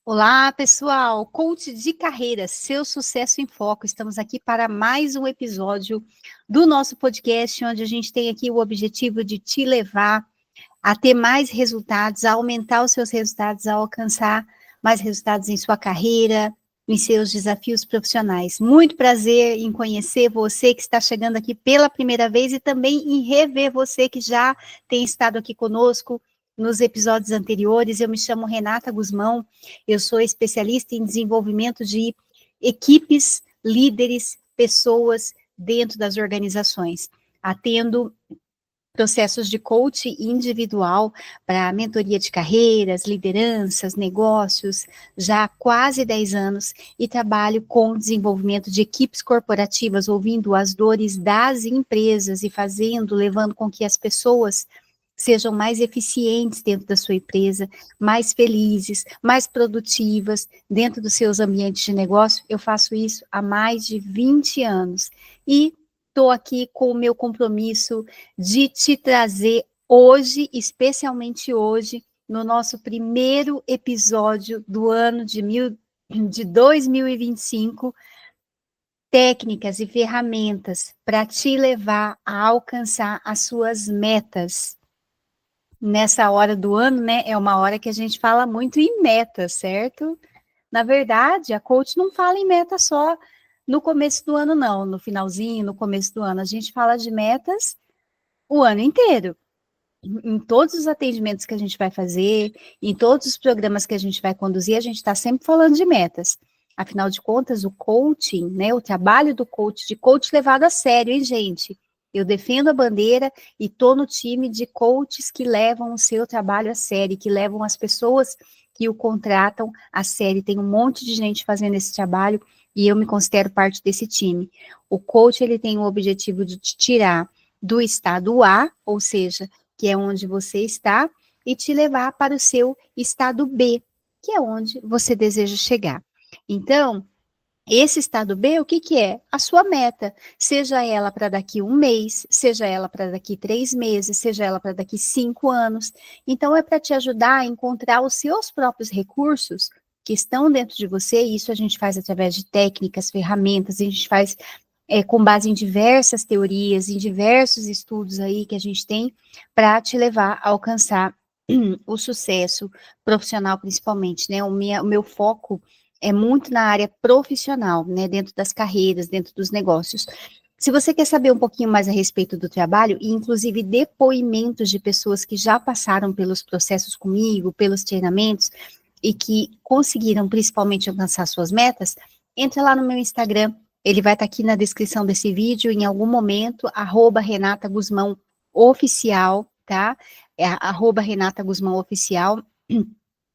Olá, pessoal! Coach de carreira, seu sucesso em foco. Estamos aqui para mais um episódio do nosso podcast, onde a gente tem aqui o objetivo de te levar a ter mais resultados, a aumentar os seus resultados, a alcançar mais resultados em sua carreira, em seus desafios profissionais. Muito prazer em conhecer você que está chegando aqui pela primeira vez e também em rever você que já tem estado aqui conosco nos episódios anteriores. Eu me chamo Renata Guzmão, eu sou especialista em desenvolvimento de equipes, líderes, pessoas dentro das organizações. Atendo processos de coaching individual para mentoria de carreiras, lideranças, negócios, já há quase 10 anos, e trabalho com desenvolvimento de equipes corporativas, ouvindo as dores das empresas e levando com que as pessoas sejam mais eficientes dentro da sua empresa, mais felizes, mais produtivas dentro dos seus ambientes de negócio. Eu faço isso há mais de 20 anos e estou aqui com o meu compromisso de te trazer hoje, especialmente hoje, no nosso primeiro episódio do ano de 2025, técnicas e ferramentas para te levar a alcançar as suas metas. Nessa hora do ano, né, é uma hora que a gente fala muito em meta, certo? Na verdade, a coach não fala em meta só no começo do ano, não, no finalzinho, no começo do ano. A gente fala de metas o ano inteiro. Em todos os atendimentos que a gente vai fazer, em todos os programas que a gente vai conduzir, a gente está sempre falando de metas. Afinal de contas, o coaching, né, o trabalho do coach, de coach levado a sério, hein, gente? Eu defendo a bandeira e estou no time de coaches que levam o seu trabalho a sério, que levam as pessoas que o contratam a sério. Tem um monte de gente fazendo esse trabalho e eu me considero parte desse time. O coach, ele tem o objetivo de te tirar do estado A, ou seja, que é onde você está, e te levar para o seu estado B, que é onde você deseja chegar. Então, esse estado B, o que que é? A sua meta, seja ela para daqui 1 mês, seja ela para daqui 3 meses, seja ela para daqui 5 anos. Então, é para te ajudar a encontrar os seus próprios recursos que estão dentro de você, e isso a gente faz através de técnicas, ferramentas, a gente faz com base em diversas teorias, em diversos estudos aí que a gente tem, para te levar a alcançar o sucesso profissional, principalmente, né? O meu foco é muito na área profissional, né? Dentro das carreiras, dentro dos negócios. Se você quer saber um pouquinho mais a respeito do trabalho, e inclusive depoimentos de pessoas que já passaram pelos processos comigo, pelos treinamentos, e que conseguiram principalmente alcançar suas metas, entra lá no meu Instagram. Ele vai estar aqui na descrição desse vídeo, em algum momento, @Renata Guzmão Oficial, tá? É @Renata Guzmão Oficial.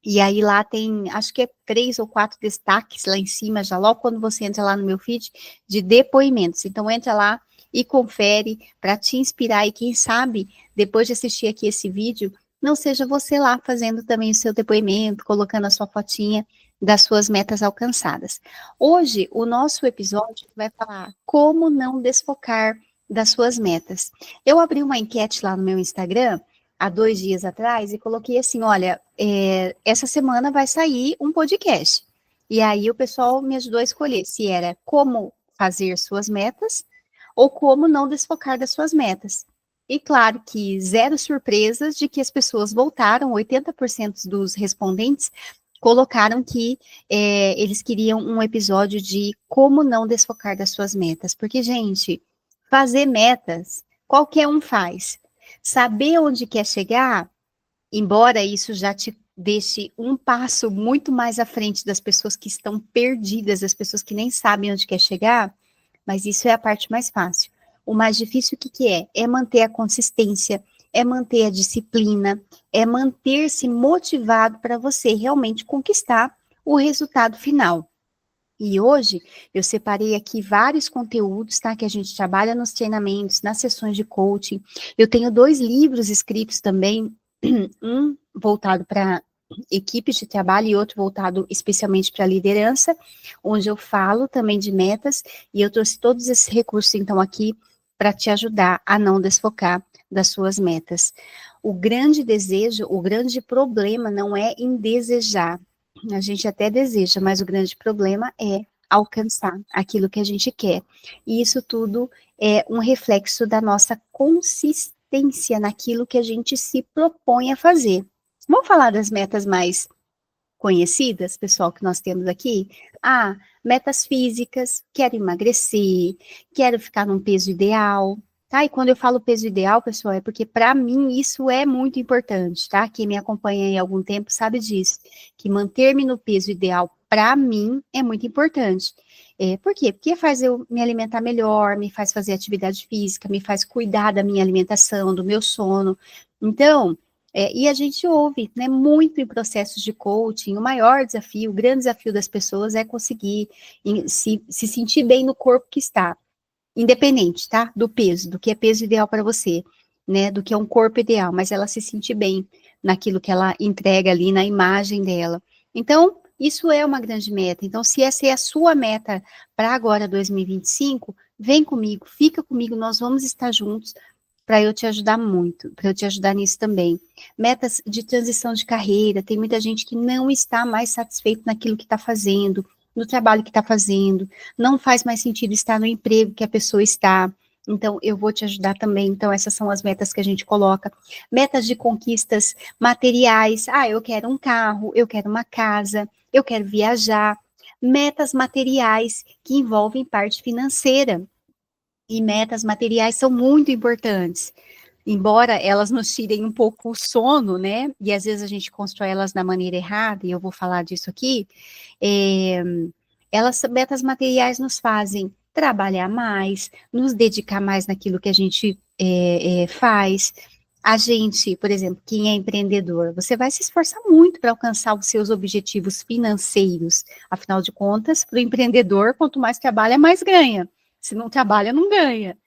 E aí lá tem, acho que é 3 ou 4 destaques lá em cima, já logo quando você entra lá no meu feed, de depoimentos. Então entra lá e confere para te inspirar, e quem sabe, depois de assistir aqui esse vídeo, não seja você lá fazendo também o seu depoimento, colocando a sua fotinha das suas metas alcançadas. Hoje, o nosso episódio vai falar como não desfocar das suas metas. Eu abri uma enquete lá no meu Instagram há 2 dias atrás e coloquei assim, olha, essa semana vai sair um podcast. E aí o pessoal me ajudou a escolher se era como fazer suas metas ou como não desfocar das suas metas. E claro que zero surpresas de que as pessoas voltaram, 80% dos respondentes colocaram que eles queriam um episódio de como não desfocar das suas metas. Porque, gente, fazer metas, qualquer um faz. Saber onde quer chegar, embora isso já te deixe um passo muito mais à frente das pessoas que estão perdidas, das pessoas que nem sabem onde quer chegar, mas isso é a parte mais fácil. O mais difícil, o que que é? É manter a consistência, é manter a disciplina, é manter-se motivado para você realmente conquistar o resultado final. E hoje eu separei aqui vários conteúdos, tá? Que a gente trabalha nos treinamentos, nas sessões de coaching. Eu tenho 2 livros escritos também, um voltado para equipes de trabalho e outro voltado especialmente para liderança, onde eu falo também de metas, e eu trouxe todos esses recursos então aqui para te ajudar a não desfocar das suas metas. O grande desejo, o grande problema não é em desejar, A gente até deseja, mas o grande problema é alcançar aquilo que a gente quer. E isso tudo é um reflexo da nossa consistência naquilo que a gente se propõe a fazer. Vamos falar das metas mais conhecidas, pessoal, que nós temos aqui? Ah, metas físicas, quero emagrecer, quero ficar num peso ideal, tá? E quando eu falo peso ideal, pessoal, é porque para mim isso é muito importante, tá? Quem me acompanha há algum tempo sabe disso, que manter-me no peso ideal para mim é muito importante. Por quê? Porque faz eu me alimentar melhor, me faz fazer atividade física, me faz cuidar da minha alimentação, do meu sono. Então, e a gente ouve, né, muito em processos de coaching, o maior desafio, o grande desafio das pessoas é conseguir se sentir bem no corpo que está, independente, tá, do peso, do que é peso ideal para você, né, do que é um corpo ideal, mas ela se sentir bem naquilo que ela entrega ali, na imagem dela. Então, isso é uma grande meta. Então, se essa é a sua meta para agora, 2025, vem comigo, fica comigo, nós vamos estar juntos, para eu te ajudar muito, para eu te ajudar nisso também. Metas de transição de carreira, tem muita gente que não está mais satisfeito naquilo que está fazendo, no trabalho que está fazendo, não faz mais sentido estar no emprego que a pessoa está. Então, eu vou te ajudar também. Então, essas são as metas que a gente coloca. Metas de conquistas materiais. Ah, eu quero um carro, eu quero uma casa, eu quero viajar. Metas materiais que envolvem parte financeira. E metas materiais são muito importantes, embora elas nos tirem um pouco o sono, né? E às vezes a gente constrói elas da maneira errada, e eu vou falar disso aqui. É, metas materiais nos fazem trabalhar mais, nos dedicar mais naquilo que a gente faz. A gente, por exemplo, quem é empreendedor, você vai se esforçar muito para alcançar os seus objetivos financeiros. Afinal de contas, para o empreendedor, quanto mais trabalha, mais ganha. Se não trabalha, não ganha.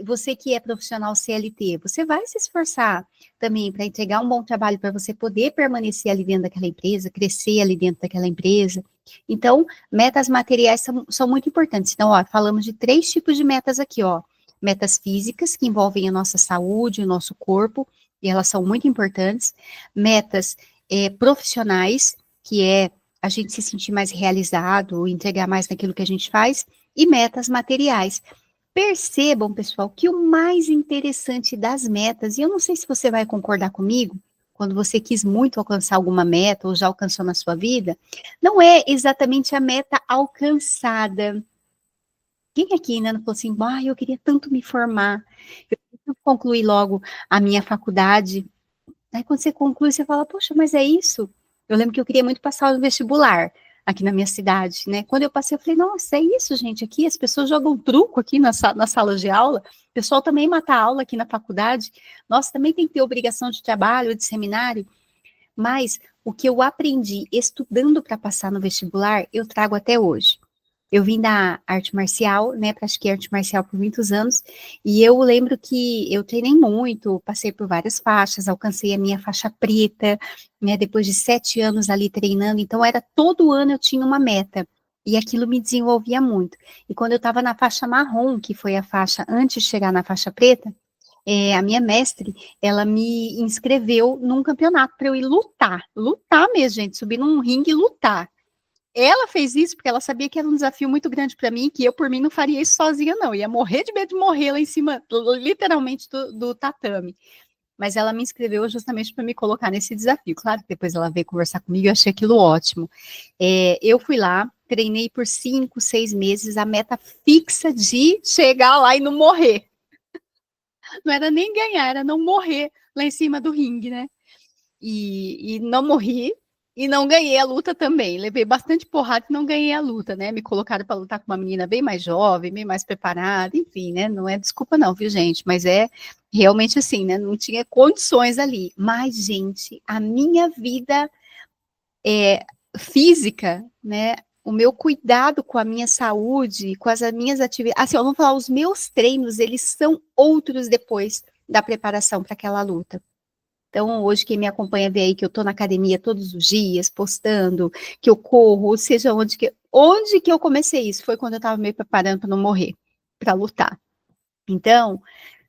Você que é profissional CLT, você vai se esforçar também para entregar um bom trabalho para você poder permanecer ali dentro daquela empresa, crescer ali dentro daquela empresa. Então, metas materiais são muito importantes. Então, ó, falamos de 3 tipos de metas aqui, ó. Metas físicas, que envolvem a nossa saúde, o nosso corpo, e elas são muito importantes. Metas profissionais, que é a gente se sentir mais realizado, entregar mais naquilo que a gente faz, e metas materiais. Percebam, pessoal, que o mais interessante das metas, e eu não sei se você vai concordar comigo, quando você quis muito alcançar alguma meta ou já alcançou na sua vida, não é exatamente a meta alcançada. Quem aqui ainda não falou assim, eu queria tanto me formar, eu queria concluir logo a minha faculdade. Aí quando você conclui, você fala, poxa, mas é isso? Eu lembro que eu queria muito passar no vestibular aqui na minha cidade, né? Quando eu passei, eu falei, nossa, é isso, gente, aqui as pessoas jogam truco aqui na sala de aula, o pessoal também mata aula aqui na faculdade, nossa, também tem que ter obrigação de trabalho, de seminário, mas o que eu aprendi estudando para passar no vestibular, eu trago até hoje. Eu vim da arte marcial, né? Pratiquei arte marcial por muitos anos, e eu lembro que eu treinei muito, passei por várias faixas, alcancei a minha faixa preta, né? Depois de 7 anos ali treinando, então era todo ano eu tinha uma meta, e aquilo me desenvolvia muito. E quando eu estava na faixa marrom, que foi a faixa antes de chegar na faixa preta, a minha mestre, ela me inscreveu num campeonato para eu ir lutar mesmo, gente, subir num ringue e lutar. Ela fez isso porque ela sabia que era um desafio muito grande para mim, que eu, por mim, não faria isso sozinha, não. Ia morrer de medo de morrer lá em cima, literalmente, do tatame. Mas ela me inscreveu justamente para me colocar nesse desafio. Claro que depois ela veio conversar comigo e eu achei aquilo ótimo. Eu fui lá, treinei por 5, 6 meses, a meta fixa de chegar lá e não morrer. Não era nem ganhar, era não morrer lá em cima do ringue, né? E não morri, e não ganhei a luta também. Levei bastante porrada e não ganhei a luta, né? Me colocaram para lutar com uma menina bem mais jovem, bem mais preparada, enfim, né? Não é desculpa, não, viu, gente? Mas é realmente assim, né? Não tinha condições ali. Mas, gente, a minha vida física, né? O meu cuidado com a minha saúde, com as minhas atividades. Assim, vamos falar, os meus treinos, eles são outros depois da preparação para aquela luta. Então, hoje, quem me acompanha vê aí que eu estou na academia todos os dias, postando, que eu corro, ou seja, onde que eu comecei isso? Foi quando eu estava me preparando para não morrer, para lutar. Então,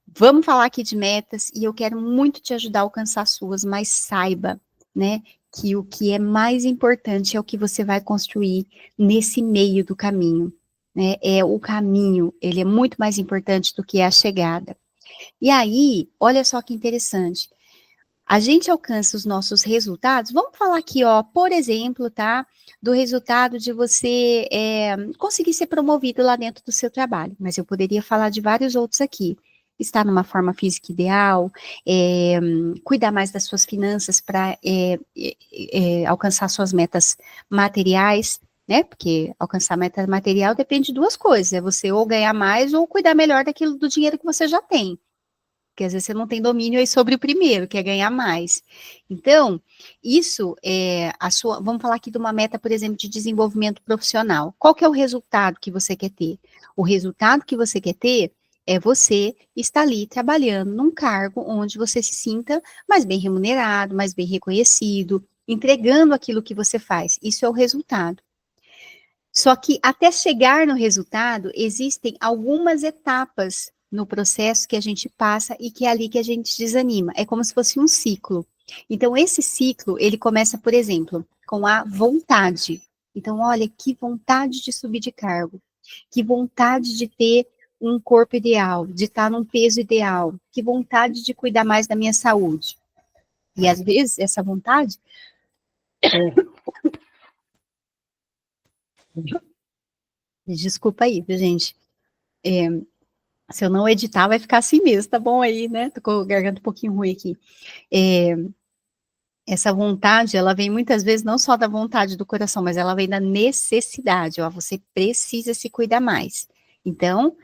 vamos falar aqui de metas, e eu quero muito te ajudar a alcançar as suas, mas saiba, né, que o que é mais importante é o que você vai construir nesse meio do caminho, né, é o caminho, ele é muito mais importante do que a chegada. E aí, olha só que interessante, a gente alcança os nossos resultados, vamos falar aqui, ó, por exemplo, tá, do resultado de você conseguir ser promovido lá dentro do seu trabalho, mas eu poderia falar de vários outros aqui. Estar numa forma física ideal, cuidar mais das suas finanças para alcançar suas metas materiais, né? Porque alcançar meta material depende de duas coisas: é você ou ganhar mais ou cuidar melhor daquilo do dinheiro que você já tem. Porque às vezes você não tem domínio aí sobre o primeiro, que é ganhar mais. Então, isso é a sua. Vamos falar aqui de uma meta, por exemplo, de desenvolvimento profissional. Qual que é o resultado que você quer ter? O resultado que você quer ter é você estar ali trabalhando num cargo onde você se sinta mais bem remunerado, mais bem reconhecido, entregando aquilo que você faz. Isso é o resultado. Só que até chegar no resultado, existem algumas etapas no processo que a gente passa e que é ali que a gente desanima. É como se fosse um ciclo. Então, esse ciclo, ele começa, por exemplo, com a vontade. Então, olha, que vontade de subir de cargo, que vontade de ter um corpo ideal, de estar num peso ideal, que vontade de cuidar mais da minha saúde. E às vezes, essa vontade. Desculpa aí, viu, gente? Se eu não editar, vai ficar assim mesmo, tá bom aí, né? Tô com a garganta um pouquinho ruim aqui. É, essa vontade, ela vem muitas vezes não só da vontade do coração, mas ela vem da necessidade, ó, você precisa se cuidar mais. Então,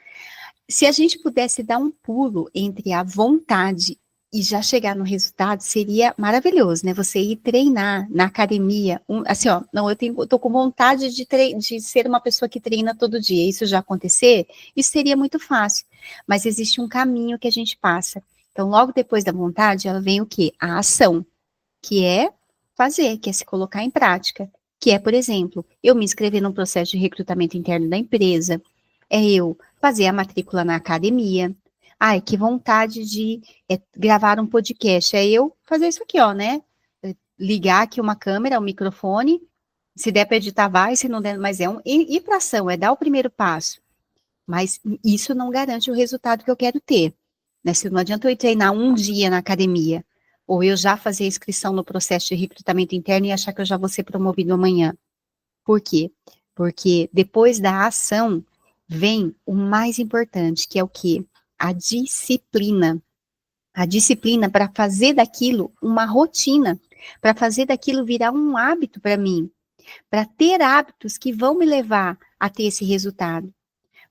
se a gente pudesse dar um pulo entre a vontade e já chegar no resultado, seria maravilhoso, né? Você ir treinar na academia, assim, ó, não, tô com vontade de ser uma pessoa que treina todo dia. Isso já acontecer, isso seria muito fácil. Mas existe um caminho que a gente passa. Então, logo depois da vontade, ela vem o quê? A ação, que é fazer, que é se colocar em prática. Que é, por exemplo, eu me inscrever no processo de recrutamento interno da empresa, é eu fazer a matrícula na academia. Ai, que vontade de gravar um podcast. É eu fazer isso aqui, ó, né? Ligar aqui uma câmera, um microfone. Se der para editar, vai. Se não der, mas ir para ação, é dar o primeiro passo. Mas isso não garante o resultado que eu quero ter. Né? Se não adianta eu ir treinar um dia na academia, ou eu já fazer inscrição no processo de recrutamento interno e achar que eu já vou ser promovido amanhã. Por quê? Porque depois da ação vem o mais importante, que é o quê? A disciplina. A disciplina para fazer daquilo uma rotina, para fazer daquilo virar um hábito para mim, para ter hábitos que vão me levar a ter esse resultado.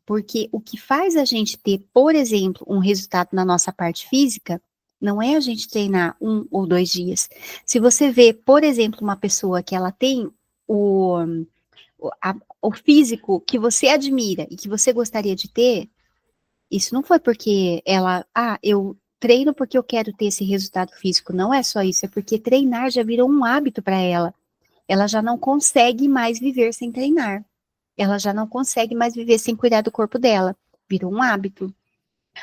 Porque o que faz a gente ter, por exemplo, um resultado na nossa parte física, não é a gente treinar 1 ou 2 dias. Se você vê, por exemplo, uma pessoa que ela tem o, o físico que você admira e que você gostaria de ter, isso não foi porque ela, eu treino porque eu quero ter esse resultado físico. Não é só isso, é porque treinar já virou um hábito para ela. Ela já não consegue mais viver sem treinar. Ela já não consegue mais viver sem cuidar do corpo dela. Virou um hábito.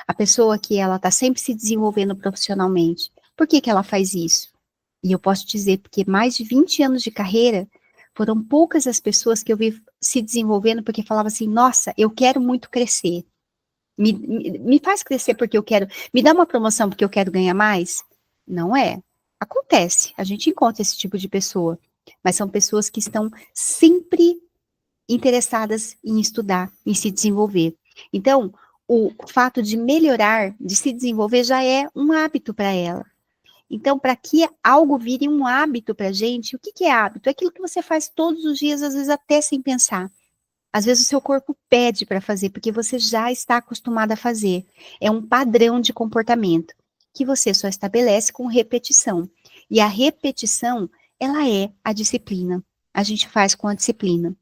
A pessoa que ela está sempre se desenvolvendo profissionalmente, por que que ela faz isso? E eu posso dizer, porque mais de 20 anos de carreira, foram poucas as pessoas que eu vi se desenvolvendo porque falava assim, nossa, eu quero muito crescer. Me faz crescer porque eu quero, me dá uma promoção porque eu quero ganhar mais? Não é. Acontece, a gente encontra esse tipo de pessoa, mas são pessoas que estão sempre interessadas em estudar, em se desenvolver. Então, o fato de melhorar, de se desenvolver, já é um hábito para ela. Então, para que algo vire um hábito para a gente, o que, que é hábito? É aquilo que você faz todos os dias, às vezes até sem pensar. Às vezes o seu corpo pede para fazer, porque você já está acostumado a fazer. É um padrão de comportamento que você só estabelece com repetição. E a repetição, ela é a disciplina. A gente faz com a disciplina.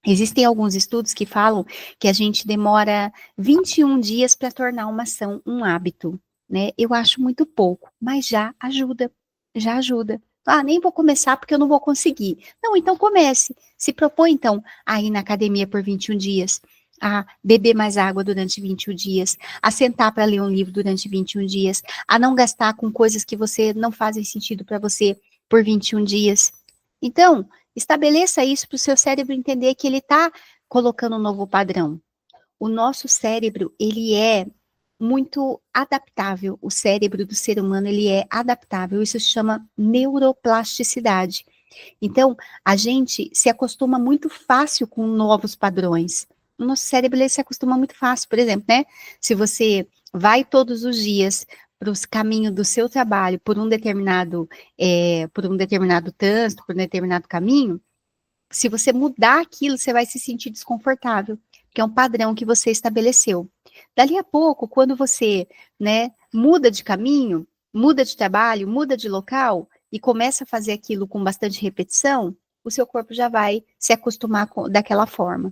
Existem alguns estudos que falam que a gente demora 21 dias para tornar uma ação um hábito, né? Eu acho muito pouco, mas já ajuda, já ajuda. Nem vou começar porque eu não vou conseguir. Não, então comece. Se propõe, então, a ir na academia por 21 dias, a beber mais água durante 21 dias, a sentar para ler um livro durante 21 dias, a não gastar com coisas que você não fazem sentido para você, por 21 dias. Então, estabeleça isso para o seu cérebro entender que ele está colocando um novo padrão. O nosso cérebro, ele é muito adaptável. O cérebro do ser humano, ele é adaptável. Isso se chama neuroplasticidade. Então, a gente se acostuma muito fácil com novos padrões. O nosso cérebro, ele se acostuma muito fácil. Por exemplo, né? Se você vai todos os dias para os caminhos do seu trabalho por um determinado trânsito, por um determinado caminho, se você mudar aquilo, você vai se sentir desconfortável, que é um padrão que você estabeleceu. Dali a pouco, quando você, né, muda de caminho, muda de trabalho, muda de local e começa a fazer aquilo com bastante repetição, o seu corpo já vai se acostumar daquela forma.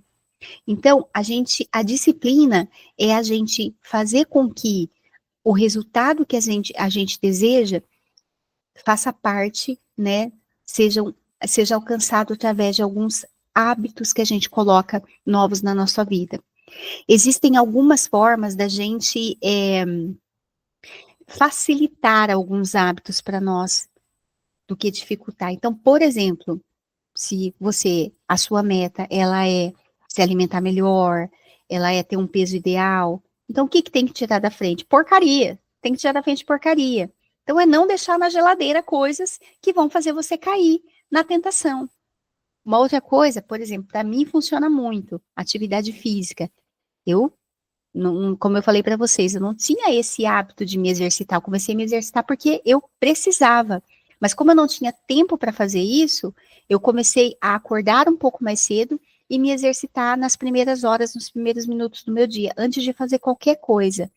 Então, a disciplina é a gente fazer com que o resultado que a gente deseja faça parte, né, seja alcançado através de alguns hábitos que a gente coloca novos na nossa vida. Existem algumas formas da gente facilitar alguns hábitos para nós do que dificultar. Então, por exemplo, se a sua meta, ela é se alimentar melhor, ela é ter um peso ideal, então o que tem que tirar da frente? Porcaria. Tem que tirar da frente porcaria. Então, é não deixar na geladeira coisas que vão fazer você cair na tentação. Uma outra coisa, por exemplo, para mim funciona muito, atividade física. Eu, não, como eu falei para vocês, eu não tinha esse hábito de me exercitar. Eu comecei a me exercitar porque eu precisava. Mas como eu não tinha tempo para fazer isso, eu comecei a acordar um pouco mais cedo e me exercitar nas primeiras horas, nos primeiros minutos do meu dia, antes de fazer qualquer coisa.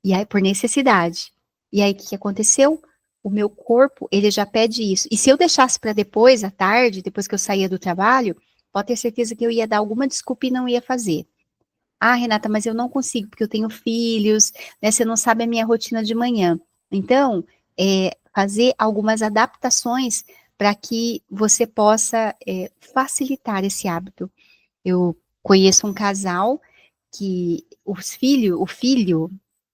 E aí, por necessidade. E aí, o que aconteceu? O meu corpo, ele já pede isso. E se eu deixasse para depois, à tarde, depois que eu saía do trabalho, pode ter certeza que eu ia dar alguma desculpa e não ia fazer. Ah, Renata, mas eu não consigo, porque eu tenho filhos, né? Você não sabe a minha rotina de manhã. Então, fazer algumas adaptações para que você possa facilitar esse hábito. Eu conheço um casal que o filho,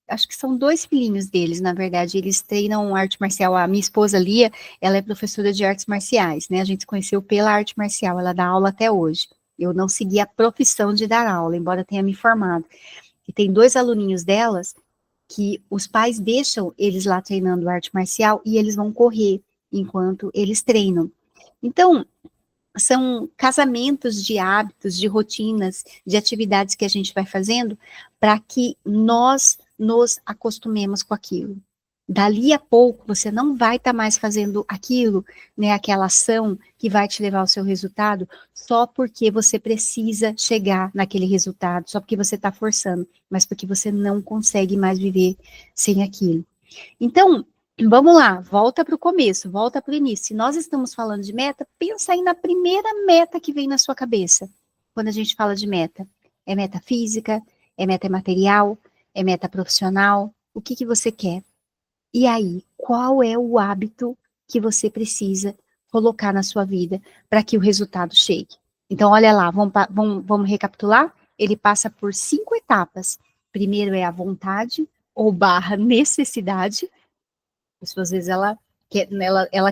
acho que são 2 filhinhos deles, na verdade, eles treinam arte marcial. A minha esposa, Lia, ela é professora de artes marciais, né? A gente se conheceu pela arte marcial, ela dá aula até hoje. Eu não segui a profissão de dar aula, embora tenha me formado. E tem 2 aluninhos delas que os pais deixam eles lá treinando arte marcial e eles vão correr enquanto eles treinam. Então, são casamentos de hábitos, de rotinas, de atividades que a gente vai fazendo para que nós nos acostumemos com aquilo. Dali a pouco, você não vai estar mais fazendo aquilo, né, aquela ação que vai te levar ao seu resultado, só porque você precisa chegar naquele resultado, só porque você está forçando, mas porque você não consegue mais viver sem aquilo. Então, vamos lá, volta para o começo, volta para o início. Se nós estamos falando de meta, pensa aí na primeira meta que vem na sua cabeça, quando a gente fala de meta. É meta física? É meta material? É meta profissional? O que você quer? E aí, qual é o hábito que você precisa colocar na sua vida para que o resultado chegue? Então, olha lá, vamos recapitular? Ele passa por 5 etapas. Primeiro é a vontade ou barra necessidade. A pessoa, às vezes, ela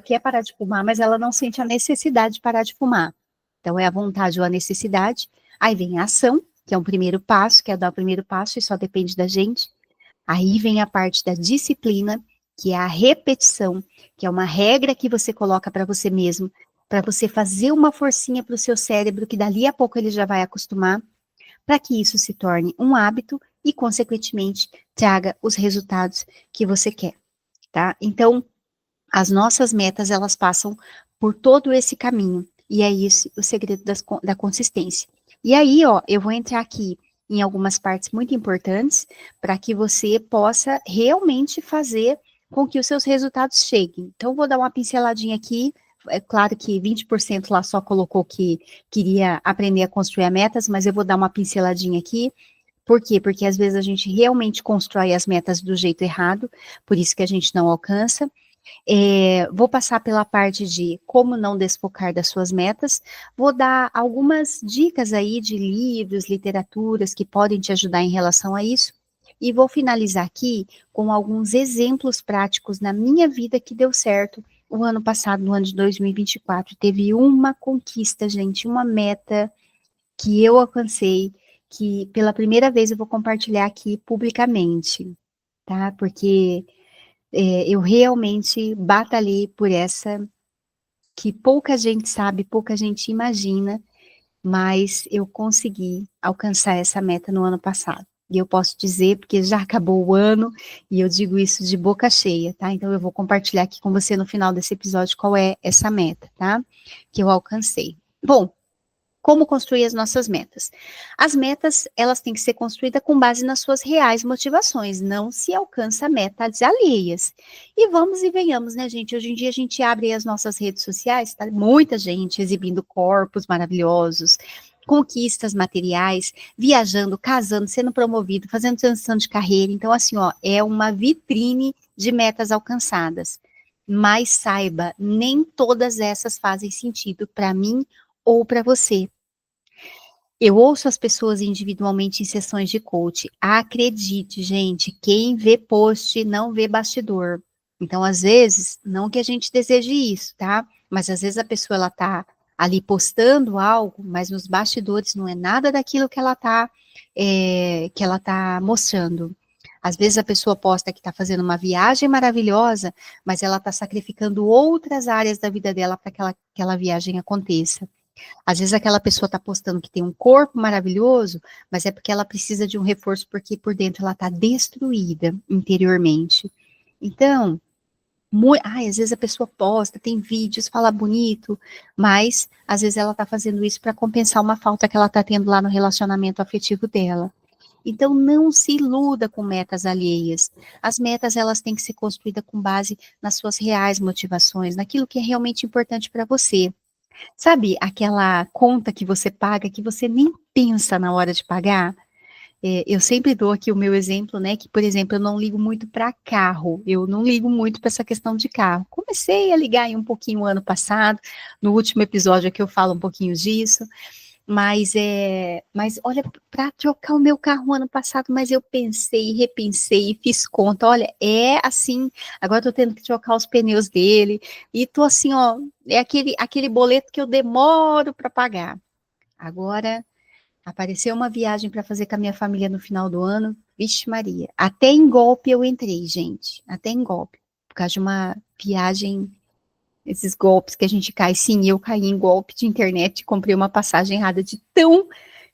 quer parar de fumar, mas ela não sente a necessidade de parar de fumar. Então, é a vontade ou a necessidade. Aí vem a ação, que é um primeiro passo, que é dar o primeiro passo e só depende da gente. Aí vem a parte da disciplina, que é a repetição, que é uma regra que você coloca para você mesmo, para você fazer uma forcinha para o seu cérebro, que dali a pouco ele já vai acostumar, para que isso se torne um hábito e, consequentemente, traga os resultados que você quer, tá? Então, as nossas metas, elas passam por todo esse caminho, e é isso o segredo da consistência. E aí, ó, eu vou entrar aqui em algumas partes muito importantes para que você possa realmente fazer com que os seus resultados cheguem. Então, vou dar uma pinceladinha aqui. É claro que 20% lá só colocou que queria aprender a construir metas, mas eu vou dar uma pinceladinha aqui. Por quê? Porque às vezes a gente realmente constrói as metas do jeito errado, por isso que a gente não alcança. Vou passar pela parte de como não desfocar das suas metas, vou dar algumas dicas aí de livros, literaturas que podem te ajudar em relação a isso, e vou finalizar aqui com alguns exemplos práticos na minha vida que deu certo o ano passado, no ano de 2024, teve uma conquista, gente, uma meta que eu alcancei, que pela primeira vez eu vou compartilhar aqui publicamente, tá? Porque eu realmente batalhei por essa, que pouca gente sabe, pouca gente imagina, mas eu consegui alcançar essa meta no ano passado. E eu posso dizer, porque já acabou o ano, e eu digo isso de boca cheia, tá? Então eu vou compartilhar aqui com você no final desse episódio qual é essa meta, tá? Que eu alcancei. Bom, como construir as nossas metas? As metas, elas têm que ser construídas com base nas suas reais motivações, não se alcança metas alheias. E vamos e venhamos, né, gente? Hoje em dia a gente abre as nossas redes sociais, tá? Muita gente exibindo corpos maravilhosos, conquistas materiais, viajando, casando, sendo promovido, fazendo transição de carreira. Então, assim, ó, é uma vitrine de metas alcançadas. Mas saiba, nem todas essas fazem sentido para mim ou para você. Eu ouço as pessoas individualmente em sessões de coach. Acredite, gente, quem vê post não vê bastidor. Então, às vezes, não que a gente deseje isso, tá? Mas às vezes a pessoa ela tá ali postando algo, mas nos bastidores não é nada daquilo que ela tá mostrando. Às vezes a pessoa posta que está fazendo uma viagem maravilhosa, mas ela está sacrificando outras áreas da vida dela para que aquela viagem aconteça. Às vezes aquela pessoa está postando que tem um corpo maravilhoso, mas é porque ela precisa de um reforço, porque por dentro ela está destruída interiormente. Então, às vezes a pessoa posta, tem vídeos, fala bonito, mas às vezes ela está fazendo isso para compensar uma falta que ela está tendo lá no relacionamento afetivo dela. Então, não se iluda com metas alheias. As metas, elas têm que ser construídas com base nas suas reais motivações, naquilo que é realmente importante para você. Sabe aquela conta que você paga que você nem pensa na hora de pagar? Eu sempre dou aqui o meu exemplo, né? Que, por exemplo, eu não ligo muito para carro, eu não ligo muito para essa questão de carro. Comecei a ligar aí um pouquinho o ano passado, no último episódio aqui eu falo um pouquinho disso, mas olha, para trocar o meu carro ano passado, mas eu pensei, repensei, fiz conta, olha, é assim, agora eu tô tendo que trocar os pneus dele, e tô assim, ó, é aquele boleto que eu demoro para pagar. Agora, apareceu uma viagem para fazer com a minha família no final do ano, vixe Maria, até em golpe eu entrei, gente, até em golpe, por causa de uma viagem, esses golpes que a gente cai. Sim, eu caí em golpe de internet, comprei uma passagem errada de tão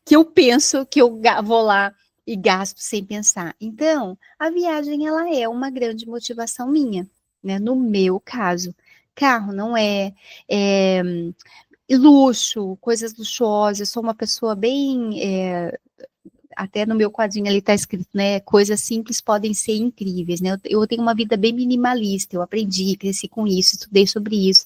que eu penso que eu vou lá e gasto sem pensar. Então, a viagem, ela é uma grande motivação minha, né? No meu caso, carro não é luxo, coisas luxuosas, eu sou uma pessoa bem, até no meu quadrinho ali está escrito, né? Coisas simples podem ser incríveis, né? Eu tenho uma vida bem minimalista, eu aprendi, cresci com isso, estudei sobre isso.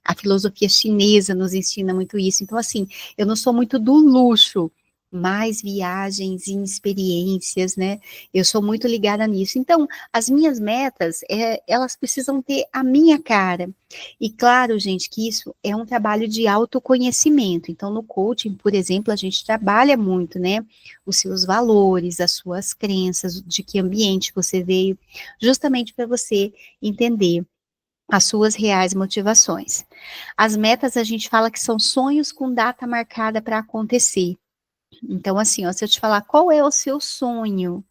A filosofia chinesa nos ensina muito isso. Então, assim, eu não sou muito do luxo, mas viagens e experiências, né? Eu sou muito ligada nisso. Então, as minhas metas, elas precisam ter a minha cara. E claro, gente, que isso é um trabalho de autoconhecimento. Então, no coaching, por exemplo, a gente trabalha muito, né? Os seus valores, as suas crenças, de que ambiente você veio, justamente para você entender as suas reais motivações. As metas a gente fala que são sonhos com data marcada para acontecer. Então, assim, ó, se eu te falar qual é o seu sonho,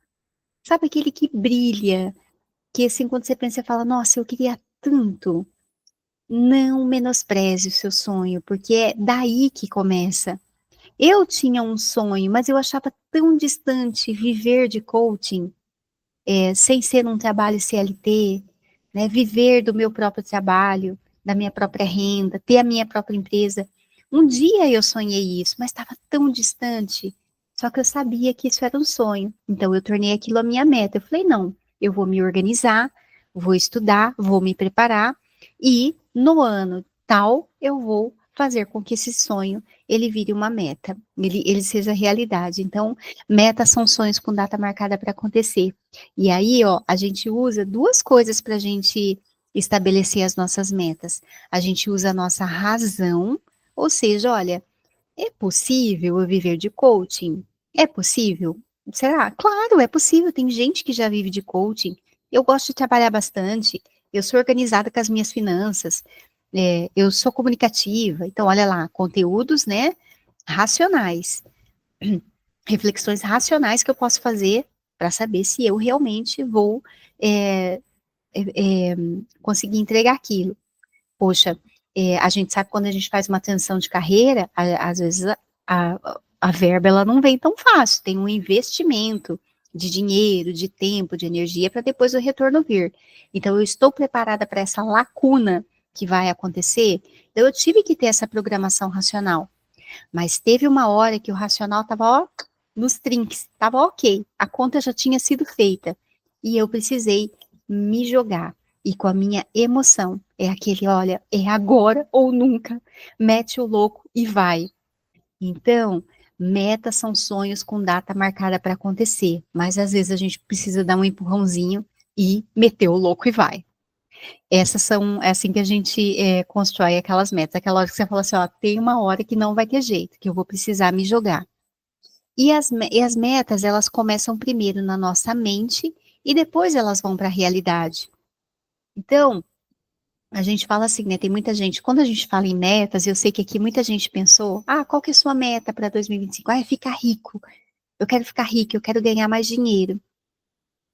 sabe aquele que brilha, que assim, quando você pensa, você fala, nossa, eu queria tanto. Não menospreze o seu sonho, porque é daí que começa. Eu tinha um sonho, mas eu achava tão distante viver de coaching, sem ser um trabalho CLT, né, viver do meu próprio trabalho, da minha própria renda, ter a minha própria empresa. Um dia eu sonhei isso, mas estava tão distante, só que eu sabia que isso era um sonho, então eu tornei aquilo a minha meta. Eu falei, não, eu vou me organizar, vou estudar, vou me preparar, e no ano tal eu vou fazer com que esse sonho ele vire uma meta, ele seja realidade. Então, metas são sonhos com data marcada para acontecer. E aí, ó, a gente usa duas coisas para a gente estabelecer as nossas metas. A gente usa a nossa razão, ou seja, olha, é possível eu viver de coaching? É possível? Será? Claro, é possível. Tem gente que já vive de coaching. Eu gosto de trabalhar bastante. eu sou organizada com as minhas finanças, eu sou comunicativa. Então, olha lá, conteúdos, né, racionais, reflexões racionais que eu posso fazer para saber se eu realmente vou é, conseguir entregar aquilo. Poxa, a gente sabe quando a gente faz uma transição de carreira, às vezes a verba ela não vem tão fácil, tem um investimento de dinheiro, de tempo, de energia para depois o retorno vir. Então eu estou preparada para essa lacuna que vai acontecer. Então eu tive que ter essa programação racional, mas teve uma hora que o racional estava ó nos trinques, estava ok, a conta já tinha sido feita e eu precisei me jogar e com a minha emoção. É aquele, olha, é agora ou nunca. Mete o louco e vai. Então, metas são sonhos com data marcada para acontecer, mas às vezes a gente precisa dar um empurrãozinho e meter o louco e vai. Essas são, é assim que a gente constrói aquelas metas. Aquela hora que você fala assim, ó, tem uma hora que não vai ter jeito, que eu vou precisar me jogar. E as metas, elas começam primeiro na nossa mente e depois elas vão para a realidade. Então, a gente fala assim, né? Tem muita gente, quando a gente fala em metas, eu sei que aqui muita gente pensou, qual que é a sua meta para 2025? É ficar rico. Eu quero ficar rico, eu quero ganhar mais dinheiro.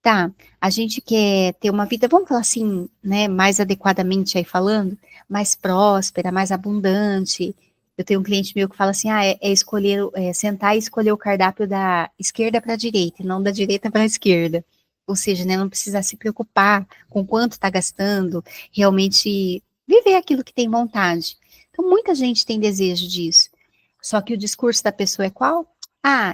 Tá, a gente quer ter uma vida, vamos falar assim, né, mais adequadamente aí falando, mais próspera, mais abundante. Eu tenho um cliente meu que fala assim, escolher, sentar e escolher o cardápio da esquerda para a direita, e não da direita para a esquerda. Ou seja, né, não precisa se preocupar com quanto está gastando, realmente viver aquilo que tem vontade. Então, muita gente tem desejo disso. Só que o discurso da pessoa é qual?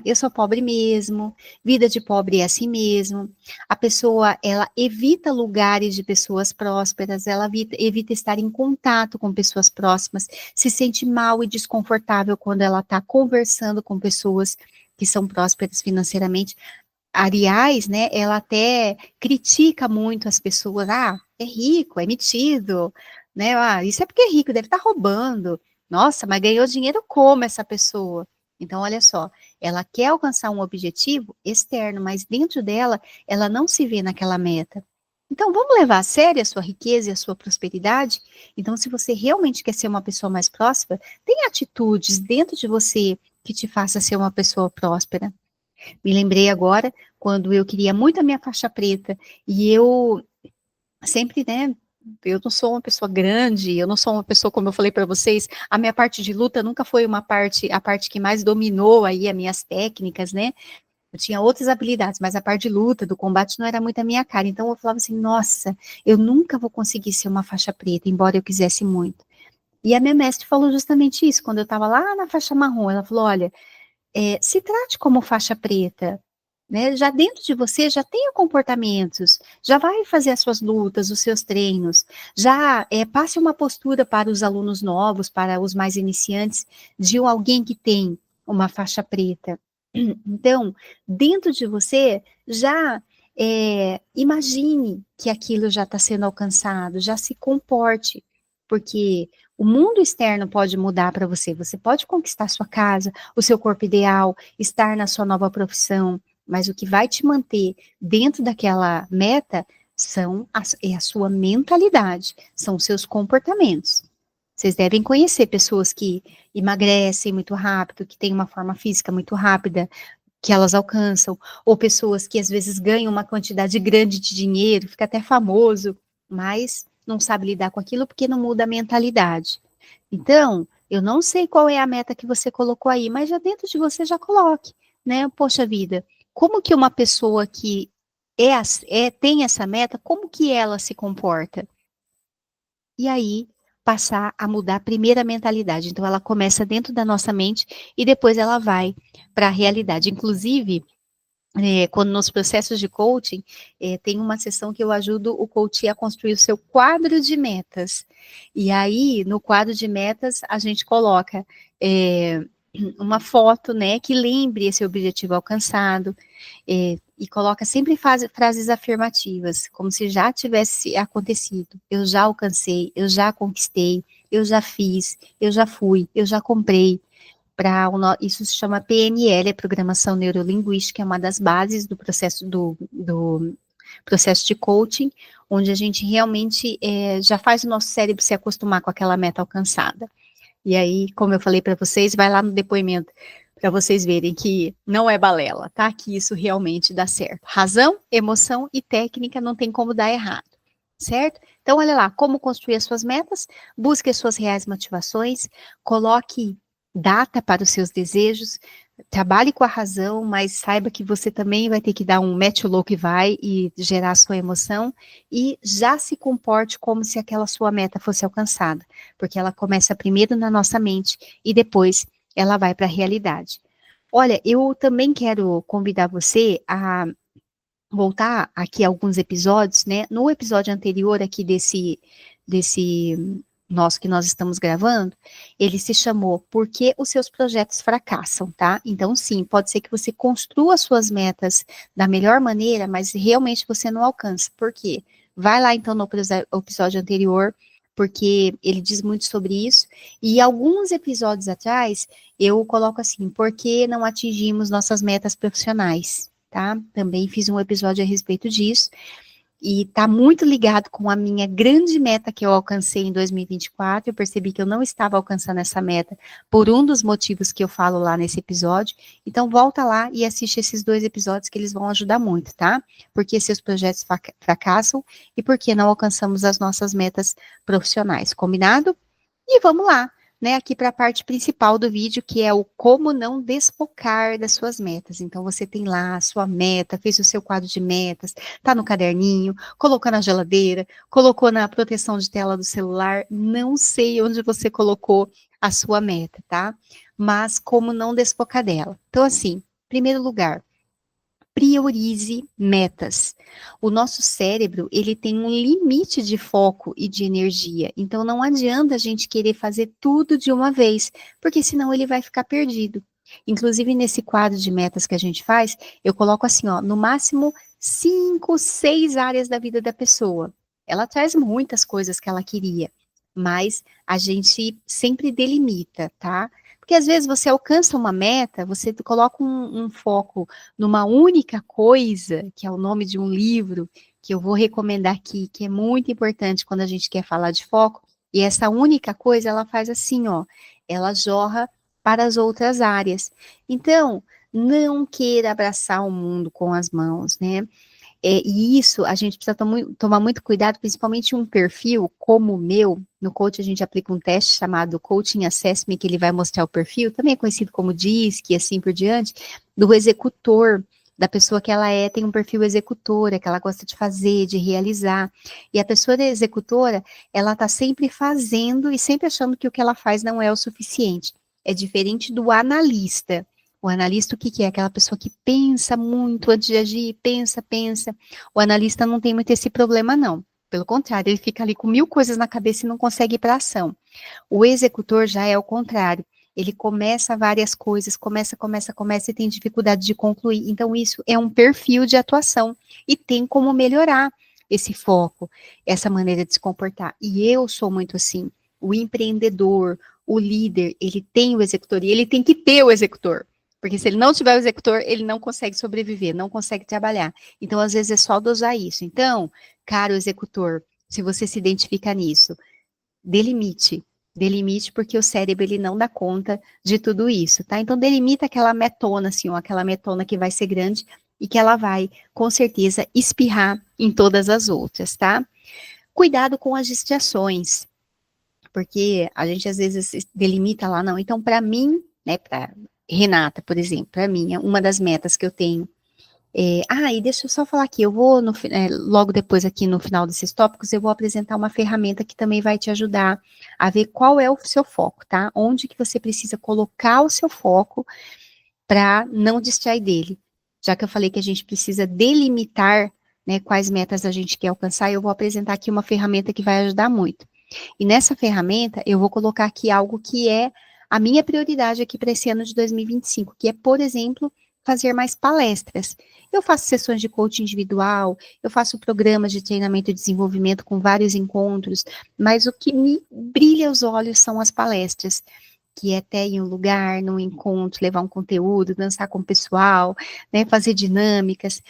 Eu sou pobre mesmo, vida de pobre é assim mesmo. A pessoa, ela evita lugares de pessoas prósperas, ela evita estar em contato com pessoas próximas, se sente mal e desconfortável quando ela está conversando com pessoas que são prósperas financeiramente. Aliás, né, ela até critica muito as pessoas, é rico, é metido, né, isso é porque é rico, deve estar roubando. Nossa, mas ganhou dinheiro como essa pessoa? Então, olha só, ela quer alcançar um objetivo externo, mas dentro dela, ela não se vê naquela meta. Então, vamos levar a sério a sua riqueza e a sua prosperidade? Então, se você realmente quer ser uma pessoa mais próspera, tem atitudes dentro de você que te faça ser uma pessoa próspera. Me lembrei agora, quando eu queria muito a minha faixa preta, e eu sempre, né, eu não sou uma pessoa grande, eu não sou uma pessoa, como eu falei para vocês, a minha parte de luta nunca foi a parte que mais dominou aí as minhas técnicas, né? Eu tinha outras habilidades, mas a parte de luta, do combate, não era muito a minha cara. Então eu falava assim, nossa, eu nunca vou conseguir ser uma faixa preta, embora eu quisesse muito. E a minha mestre falou justamente isso, quando eu estava lá na faixa marrom, ela falou, olha, se trate como faixa preta, né? Já dentro de você já tenha comportamentos, já vai fazer as suas lutas, os seus treinos, já passe uma postura para os alunos novos, para os mais iniciantes, de alguém que tem uma faixa preta. Então, dentro de você, já imagine que aquilo já está sendo alcançado, já se comporte, porque o mundo externo pode mudar para você. Você pode conquistar sua casa, o seu corpo ideal, estar na sua nova profissão, mas o que vai te manter dentro daquela meta é a sua mentalidade, são os seus comportamentos. Vocês devem conhecer pessoas que emagrecem muito rápido, que têm uma forma física muito rápida, que elas alcançam, ou pessoas que às vezes ganham uma quantidade grande de dinheiro, fica até famoso, mas não sabe lidar com aquilo porque não muda a mentalidade. Então, eu não sei qual é a meta que você colocou aí, mas já dentro de você já coloque, né? Poxa vida, como que uma pessoa que tem essa meta, como que ela se comporta? E aí passar a mudar a primeira mentalidade. Então, ela começa dentro da nossa mente e depois ela vai para a realidade. Inclusive, quando nos processos de coaching, tem uma sessão que eu ajudo o coach a construir o seu quadro de metas. E aí, no quadro de metas, a gente coloca uma foto, né, que lembre esse objetivo alcançado, e coloca sempre frases afirmativas, como se já tivesse acontecido. Eu já alcancei, eu já conquistei, eu já fiz, eu já fui, eu já comprei. Isso se chama PNL, Programação Neurolinguística, é uma das bases do processo processo de coaching, onde a gente realmente já faz o nosso cérebro se acostumar com aquela meta alcançada. E aí, como eu falei para vocês, vai lá no depoimento para vocês verem que não é balela, tá? Que isso realmente dá certo. Razão, emoção e técnica não tem como dar errado, certo? Então, olha lá, como construir as suas metas, busque as suas reais motivações, coloque data para os seus desejos, trabalhe com a razão, mas saiba que você também vai ter que dar um mete o louco e vai e gerar a sua emoção e já se comporte como se aquela sua meta fosse alcançada, porque ela começa primeiro na nossa mente e depois ela vai para a realidade. Olha, eu também quero convidar você a voltar aqui a alguns episódios, né? No episódio anterior aqui desse nosso que nós estamos gravando, ele se chamou Por que os seus projetos fracassam, tá? Então, sim, pode ser que você construa suas metas da melhor maneira, mas realmente você não alcança. Por quê? Vai lá, então, no episódio anterior, porque ele diz muito sobre isso. E alguns episódios atrás, eu coloco assim, por que não atingimos nossas metas profissionais? Tá? Também fiz um episódio a respeito disso e tá muito ligado com a minha grande meta que eu alcancei em 2024. Eu percebi que eu não estava alcançando essa meta por um dos motivos que eu falo lá nesse episódio. Então volta lá e assiste esses 2 episódios que eles vão ajudar muito, tá? Porque seus projetos fracassam e porque não alcançamos as nossas metas profissionais, combinado? E vamos lá, né, aqui para a parte principal do vídeo, que é o como não desfocar das suas metas. Então, você tem lá a sua meta, fez o seu quadro de metas, tá no caderninho, colocou na geladeira, colocou na proteção de tela do celular, não sei onde você colocou a sua meta, tá? Mas como não desfocar dela. Então, assim, primeiro lugar, priorize metas. O nosso cérebro, ele tem um limite de foco e de energia. Então não adianta a gente querer fazer tudo de uma vez, porque senão ele vai ficar perdido. Inclusive nesse quadro de metas que a gente faz, eu coloco assim, ó, no máximo 5, 6 áreas da vida da pessoa. Ela traz muitas coisas que ela queria, mas a gente sempre delimita, tá? Porque às vezes você alcança uma meta, você coloca um foco numa única coisa, que é o nome de um livro, que eu vou recomendar aqui, que é muito importante quando a gente quer falar de foco, e essa única coisa, ela faz assim, ó, ela jorra para as outras áreas. Então, não queira abraçar o mundo com as mãos, né? E isso a gente precisa tomar muito cuidado, principalmente um perfil como o meu. No coach a gente aplica um teste chamado Coaching Assessment, que ele vai mostrar o perfil, também é conhecido como DISC e assim por diante, do executor, da pessoa que ela tem um perfil executora, que ela gosta de fazer, de realizar. E a pessoa executora, ela está sempre fazendo e sempre achando que o que ela faz não é o suficiente. É diferente do analista. O analista, o que que é? Aquela pessoa que pensa muito antes de agir, pensa, pensa. O analista não tem muito esse problema, não. Pelo contrário, ele fica ali com 1000 coisas na cabeça e não consegue ir para ação. O executor já é o contrário. Ele começa várias coisas, começa e tem dificuldade de concluir. Então, isso é um perfil de atuação e tem como melhorar esse foco, essa maneira de se comportar. E eu sou muito assim. O empreendedor, o líder, ele tem o executor e ele tem que ter o executor. Porque se ele não tiver o executor, ele não consegue sobreviver, não consegue trabalhar. Então, às vezes, é só dosar isso. Então, caro executor, se você se identifica nisso, delimite. Delimite, porque o cérebro, ele não dá conta de tudo isso, tá? Então, delimita aquela metona, assim, ó, aquela metona que vai ser grande e que ela vai, com certeza, espirrar em todas as outras, tá? Cuidado com as distrações, porque a gente, às vezes, delimita lá, não. Então, para mim, né, para Renata, por exemplo, para mim, é uma das metas que eu tenho. E deixa eu só falar aqui, eu vou, logo depois aqui no final desses tópicos, eu vou apresentar uma ferramenta que também vai te ajudar a ver qual é o seu foco, tá? Onde que você precisa colocar o seu foco para não distrair dele. Já que eu falei que a gente precisa delimitar, né, quais metas a gente quer alcançar, eu vou apresentar aqui uma ferramenta que vai ajudar muito. E nessa ferramenta, eu vou colocar aqui algo que é a minha prioridade aqui para esse ano de 2025, que é, por exemplo, fazer mais palestras. Eu faço sessões de coaching individual, eu faço programas de treinamento e desenvolvimento com vários encontros, mas o que me brilha os olhos são as palestras, que é até em um lugar, num encontro, levar um conteúdo, dançar com o pessoal, né, fazer dinâmicas.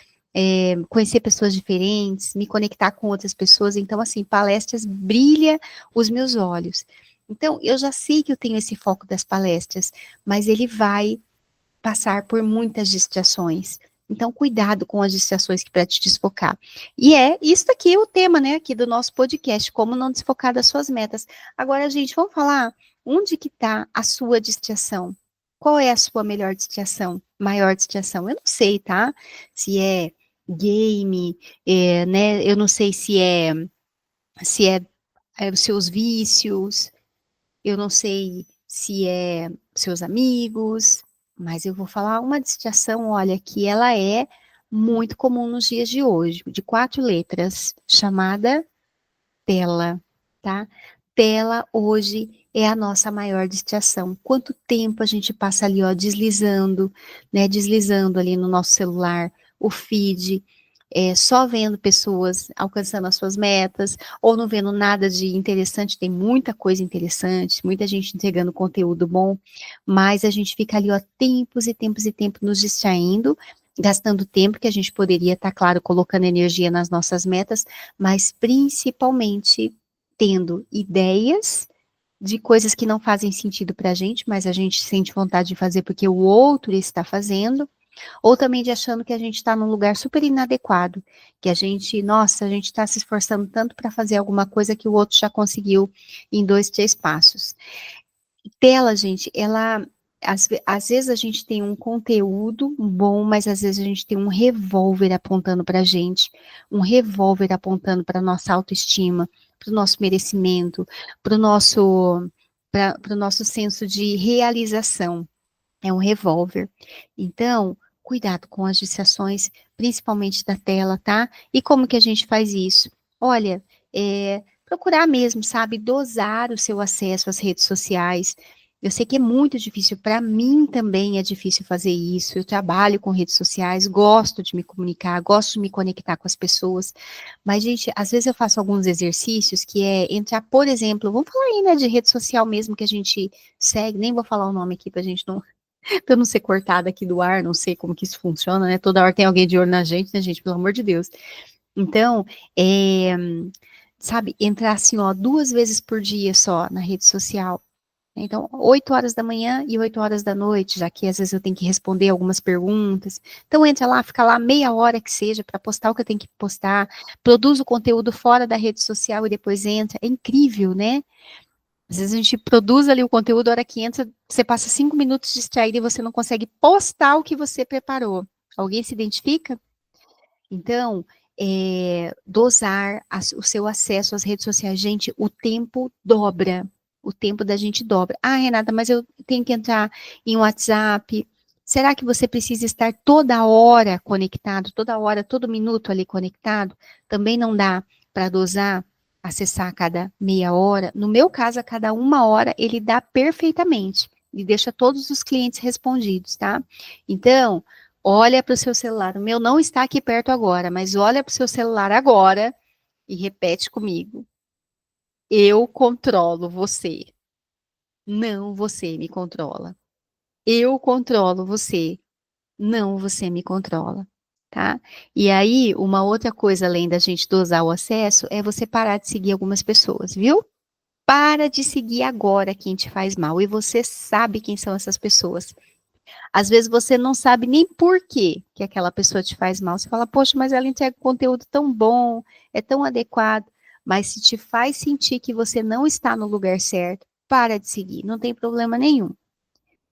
conhecer pessoas diferentes, me conectar com outras pessoas. Então, assim, palestras brilha os meus olhos. Então, eu já sei que eu tenho esse foco das palestras, mas ele vai passar por muitas distrações. Então, cuidado com as distrações que para te desfocar. E é isso aqui o tema, né, aqui do nosso podcast, como não desfocar das suas metas. Agora, gente, vamos falar onde que está a sua distração? Qual é a sua melhor distração? Maior distração? Eu não sei, tá? Se é game, né? Eu não sei se é os seus vícios, eu não sei se é seus amigos, mas eu vou falar uma distração, olha, que ela é muito comum nos dias de hoje, de 4 letras, chamada tela, tá? Tela hoje é a nossa maior distração. Quanto tempo a gente passa ali, ó, deslizando, né? Deslizando ali no nosso celular, o feed, só vendo pessoas alcançando as suas metas, ou não vendo nada de interessante, tem muita coisa interessante, muita gente entregando conteúdo bom, mas a gente fica ali, ó, tempos e tempos e tempos nos distraindo, gastando tempo que a gente poderia estar, claro, colocando energia nas nossas metas, mas principalmente tendo ideias de coisas que não fazem sentido para a gente, mas a gente sente vontade de fazer porque o outro está fazendo, ou também de achando que a gente está num lugar super inadequado, que a gente, nossa, a gente está se esforçando tanto para fazer alguma coisa que o outro já conseguiu em 2, 3 passos. Tela, gente, ela, às vezes a gente tem um conteúdo bom, mas às vezes a gente tem um revólver apontando para a gente, um revólver apontando para nossa autoestima, para o nosso merecimento, para o nosso senso de realização. É um revólver. Então, cuidado com as distrações, principalmente da tela, tá? E como que a gente faz isso? Olha, procurar mesmo, sabe, dosar o seu acesso às redes sociais. Eu sei que é muito difícil, para mim também é difícil fazer isso. Eu trabalho com redes sociais, gosto de me comunicar, gosto de me conectar com as pessoas, mas, gente, às vezes eu faço alguns exercícios que é entrar, por exemplo, vamos falar aí, né, de rede social mesmo que a gente segue, nem vou falar o nome aqui pra gente não pra eu não ser cortada aqui do ar, não sei como que isso funciona, né? Toda hora tem alguém de olho na gente, né, gente? Pelo amor de Deus. Então, sabe, entrar assim, ó, 2 vezes por dia só na rede social. Então, 8 horas da manhã e 8 horas da noite, já que às vezes eu tenho que responder algumas perguntas. Então, entra lá, fica lá meia hora que seja para postar o que eu tenho que postar, produz o conteúdo fora da rede social e depois entra. É incrível, né? Às vezes a gente produz ali o conteúdo, a hora que entra, você passa 5 minutos distraído e você não consegue postar o que você preparou. Alguém se identifica? Então, dosar o seu acesso às redes sociais. Gente, o tempo dobra. O tempo da gente dobra. Ah, Renata, mas eu tenho que entrar em WhatsApp. Será que você precisa estar toda hora conectado, toda hora, todo minuto ali conectado? Também não dá para dosar, acessar a cada meia hora. No meu caso, a cada 1 hora, ele dá perfeitamente. E deixa todos os clientes respondidos, tá? Então, olha para o seu celular. O meu não está aqui perto agora, mas olha para o seu celular agora e repete comigo. Eu controlo você. Não você me controla. Eu controlo você. Não você me controla. Tá? E aí, uma outra coisa, além da gente dosar o acesso, é você parar de seguir algumas pessoas, viu? Para de seguir agora quem te faz mal. E você sabe quem são essas pessoas. Às vezes você não sabe nem por quê que aquela pessoa te faz mal. Você fala, poxa, mas ela entrega conteúdo tão bom, é tão adequado. Mas se te faz sentir que você não está no lugar certo, para de seguir, não tem problema nenhum.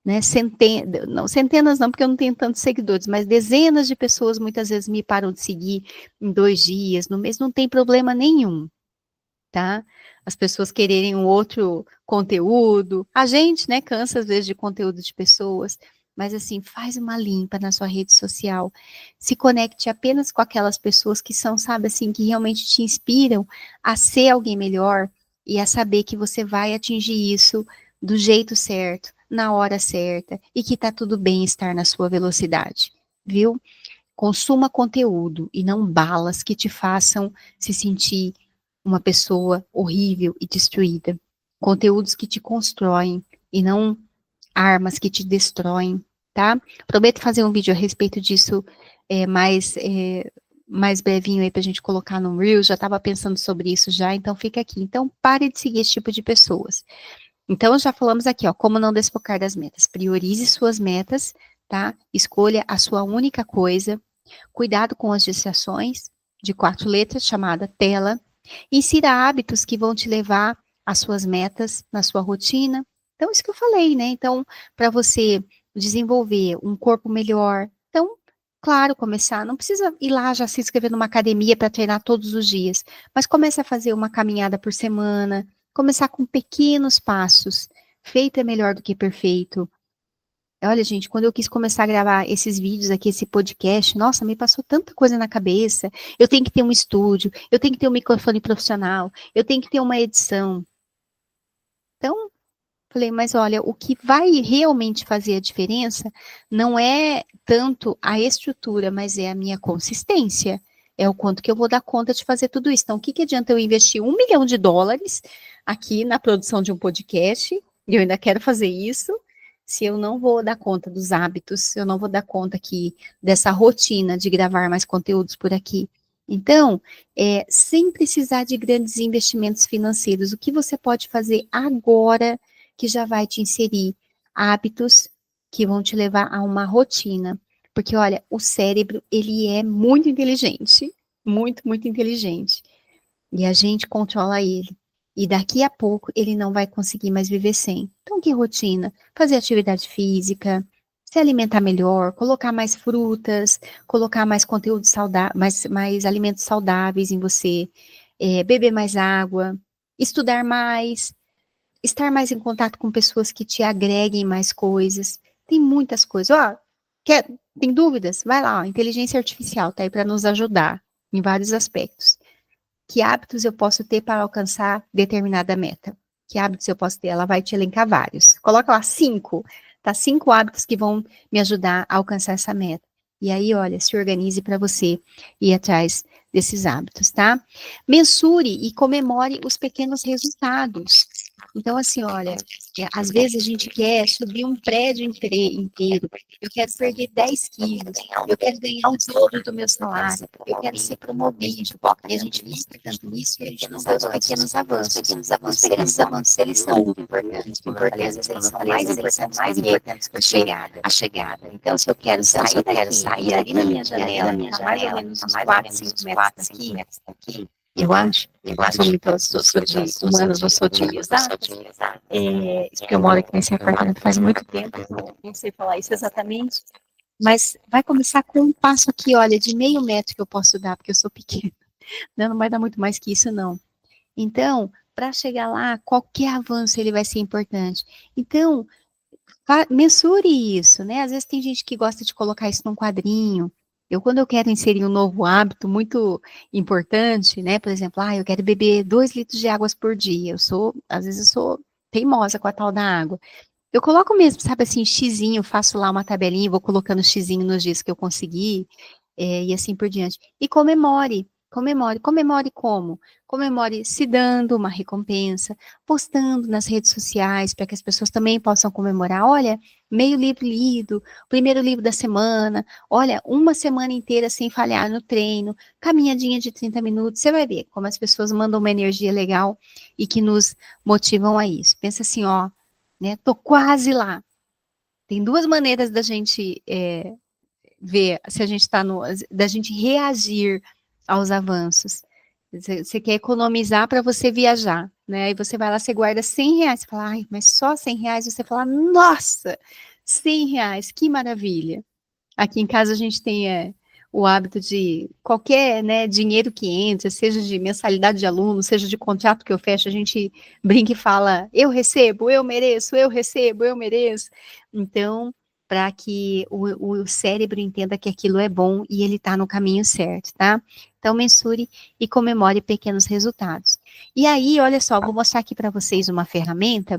Né? Centenas não, porque eu não tenho tantos seguidores, mas dezenas de pessoas muitas vezes me param de seguir em 2 dias, no mês, não tem problema nenhum, tá? As pessoas quererem um outro conteúdo. A gente, né, cansa às vezes de conteúdo de pessoas, mas assim, faz uma limpa na sua rede social. Se conecte apenas com aquelas pessoas que são, sabe, assim, que realmente te inspiram a ser alguém melhor e a saber que você vai atingir isso do jeito certo, na hora certa e que tá tudo bem estar na sua velocidade, viu? Consuma conteúdo e não balas que te façam se sentir uma pessoa horrível e destruída. Conteúdos que te constroem e não armas que te destroem, tá? Prometo fazer um vídeo a respeito disso mais brevinho aí pra gente colocar no Reels, já estava pensando sobre isso já, então fica aqui. Então, pare de seguir esse tipo de pessoas. Então, já falamos aqui, ó, como não desfocar das metas. Priorize suas metas, tá? Escolha a sua única coisa. Cuidado com as distrações, de 4 letras, chamada tela. Insira hábitos que vão te levar às suas metas, na sua rotina. Então, isso que eu falei, né? Então, para você desenvolver um corpo melhor, então, claro, começar, não precisa ir lá já se inscrever numa academia para treinar todos os dias, mas comece a fazer uma caminhada por semana, começar com pequenos passos. Feito é melhor do que perfeito. Olha, gente, quando eu quis começar a gravar esses vídeos aqui, esse podcast, nossa, me passou tanta coisa na cabeça. Eu tenho que ter um estúdio, eu tenho que ter um microfone profissional, eu tenho que ter uma edição. Então, falei, mas olha, o que vai realmente fazer a diferença não é tanto a estrutura, mas é a minha consistência. É o quanto que eu vou dar conta de fazer tudo isso. Então, o que que adianta eu investir US$ 1 milhão aqui na produção de um podcast, e eu ainda quero fazer isso, se eu não vou dar conta dos hábitos, se eu não vou dar conta aqui dessa rotina de gravar mais conteúdos por aqui. Então, sem precisar de grandes investimentos financeiros, o que você pode fazer agora que já vai te inserir hábitos que vão te levar a uma rotina. Porque, olha, o cérebro, ele é muito inteligente, muito, muito inteligente. E a gente controla ele. E daqui a pouco ele não vai conseguir mais viver sem. Então, que rotina? Fazer atividade física, se alimentar melhor, colocar mais frutas, colocar mais conteúdo saudável, mais alimentos saudáveis em você, beber mais água, estudar mais, estar mais em contato com pessoas que te agreguem mais coisas. Tem muitas coisas. Ó, tem dúvidas? Vai lá, ó, inteligência artificial tá aí para nos ajudar em vários aspectos. Que hábitos eu posso ter para alcançar determinada meta? Que hábitos eu posso ter? Ela vai te elencar vários. Coloca lá 5, tá? 5 hábitos que vão me ajudar a alcançar essa meta. E aí, olha, se organize para você ir atrás desses hábitos, tá? Mensure e comemore os pequenos resultados. Então, assim, olha, às vezes a gente quer subir um prédio inteiro, eu quero perder 10 quilos, eu quero ganhar o dobro do meu salário, eu quero ser promovido, e a gente fica tanto nisso e a gente não vê os pequenos avanços. Os pequenos avanços, eles são muito importantes, eles são mais importantes que a chegada. Então, se eu quero sair ali na minha janela, mais ou menos uns 4, 5 metros daqui, eu acho, sobre todos os humanos, não sou otimizada, porque eu moro aqui nesse apartamento faz muito tempo, não sei falar isso exatamente, mas vai começar com um passo aqui, olha, de meio metro que eu posso dar, porque eu sou pequena, não vai dar muito mais que isso, não. Então, para chegar lá, qualquer avanço ele vai ser importante. Então, mensure isso, né? Às vezes tem gente que gosta de colocar isso num quadrinho. Quando eu quero inserir um novo hábito muito importante, né? Por exemplo, eu quero beber 2 litros de água por dia. Às vezes eu sou teimosa com a tal da água. Eu coloco mesmo, sabe assim, xizinho, faço lá uma tabelinha, vou colocando xizinho nos dias que eu consegui, e assim por diante. E comemore como? Comemore se dando uma recompensa, postando nas redes sociais, para que as pessoas também possam comemorar. Olha, meio livro lido, primeiro livro da semana, olha, uma semana inteira sem falhar no treino, caminhadinha de 30 minutos, você vai ver como as pessoas mandam uma energia legal e que nos motivam a isso. Pensa assim, ó, né? Tô quase lá. Tem 2 maneiras da gente ver se a gente está da gente reagir aos avanços. Você quer economizar para você viajar, né? Aí você vai lá, você guarda R$ 100, você fala, ai, mas só R$ 100? Você fala, nossa, R$ 100, que maravilha. Aqui em casa a gente tem o hábito de qualquer, né, dinheiro que entra, seja de mensalidade de aluno, seja de contrato que eu fecho, a gente brinca e fala, eu recebo, eu mereço, eu recebo, eu mereço. Então, para que o cérebro entenda que aquilo é bom e ele está no caminho certo, tá? Então, mensure e comemore pequenos resultados. E aí, olha só, vou mostrar aqui para vocês uma ferramenta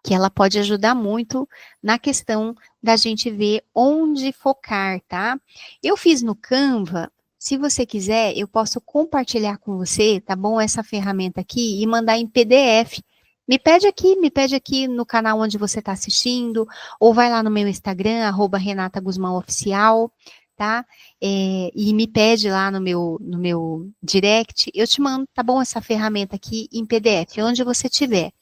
que ela pode ajudar muito na questão da gente ver onde focar, tá? Eu fiz no Canva, se você quiser, eu posso compartilhar com você, tá bom? Essa ferramenta aqui e mandar em PDF Me pede aqui no canal onde você está assistindo, ou vai lá no meu Instagram, Renata Guzmão Oficial, tá? E me pede lá no meu direct, eu te mando, tá bom? Essa ferramenta aqui em PDF, onde você tiver.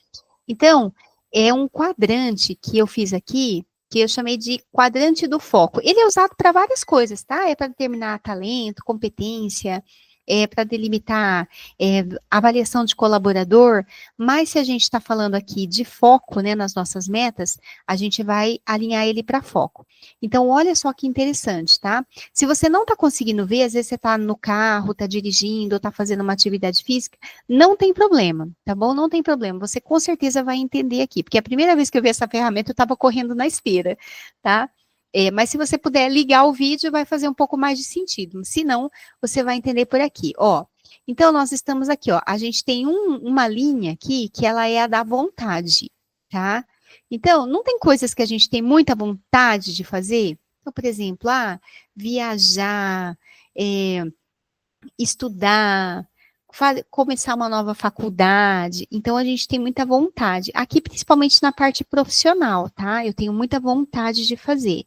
Então, é um quadrante que eu fiz aqui, que eu chamei de quadrante do foco. Ele é usado para várias coisas, tá? É para determinar talento, competência, é para delimitar avaliação de colaborador, mas se a gente está falando aqui de foco, né, nas nossas metas, a gente vai alinhar ele para foco. Então, olha só que interessante, tá? Se você não está conseguindo ver, às vezes você está no carro, está dirigindo, está fazendo uma atividade física, não tem problema, tá bom? Não tem problema. Você com certeza vai entender aqui, porque a primeira vez que eu vi essa ferramenta, eu estava correndo na esteira, tá? Mas se você puder ligar o vídeo, vai fazer um pouco mais de sentido. Se não, você vai entender por aqui, ó. Então, nós estamos aqui, ó. A gente tem uma linha aqui que ela é a da vontade, tá? Então, não tem coisas que a gente tem muita vontade de fazer? Então, por exemplo, viajar, estudar, começar uma nova faculdade. Então, a gente tem muita vontade. Aqui, principalmente na parte profissional, tá? Eu tenho muita vontade de fazer.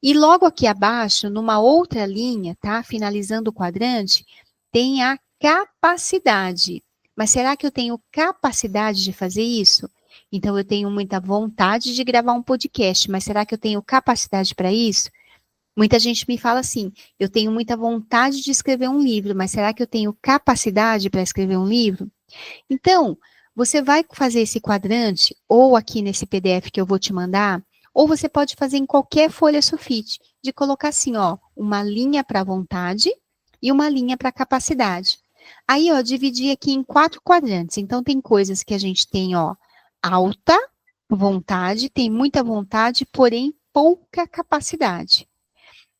E logo aqui abaixo, numa outra linha, tá? Finalizando o quadrante, tem a capacidade. Mas será que eu tenho capacidade de fazer isso? Então, eu tenho muita vontade de gravar um podcast, mas será que eu tenho capacidade para isso? Muita gente me fala assim: eu tenho muita vontade de escrever um livro, mas será que eu tenho capacidade para escrever um livro? Então, você vai fazer esse quadrante, ou aqui nesse PDF que eu vou te mandar, ou você pode fazer em qualquer folha sulfite, de colocar assim, ó, uma linha para vontade e uma linha para capacidade. Aí, ó, dividir aqui em 4 quadrantes. Então, tem coisas que a gente tem, ó, alta vontade, tem muita vontade, porém pouca capacidade.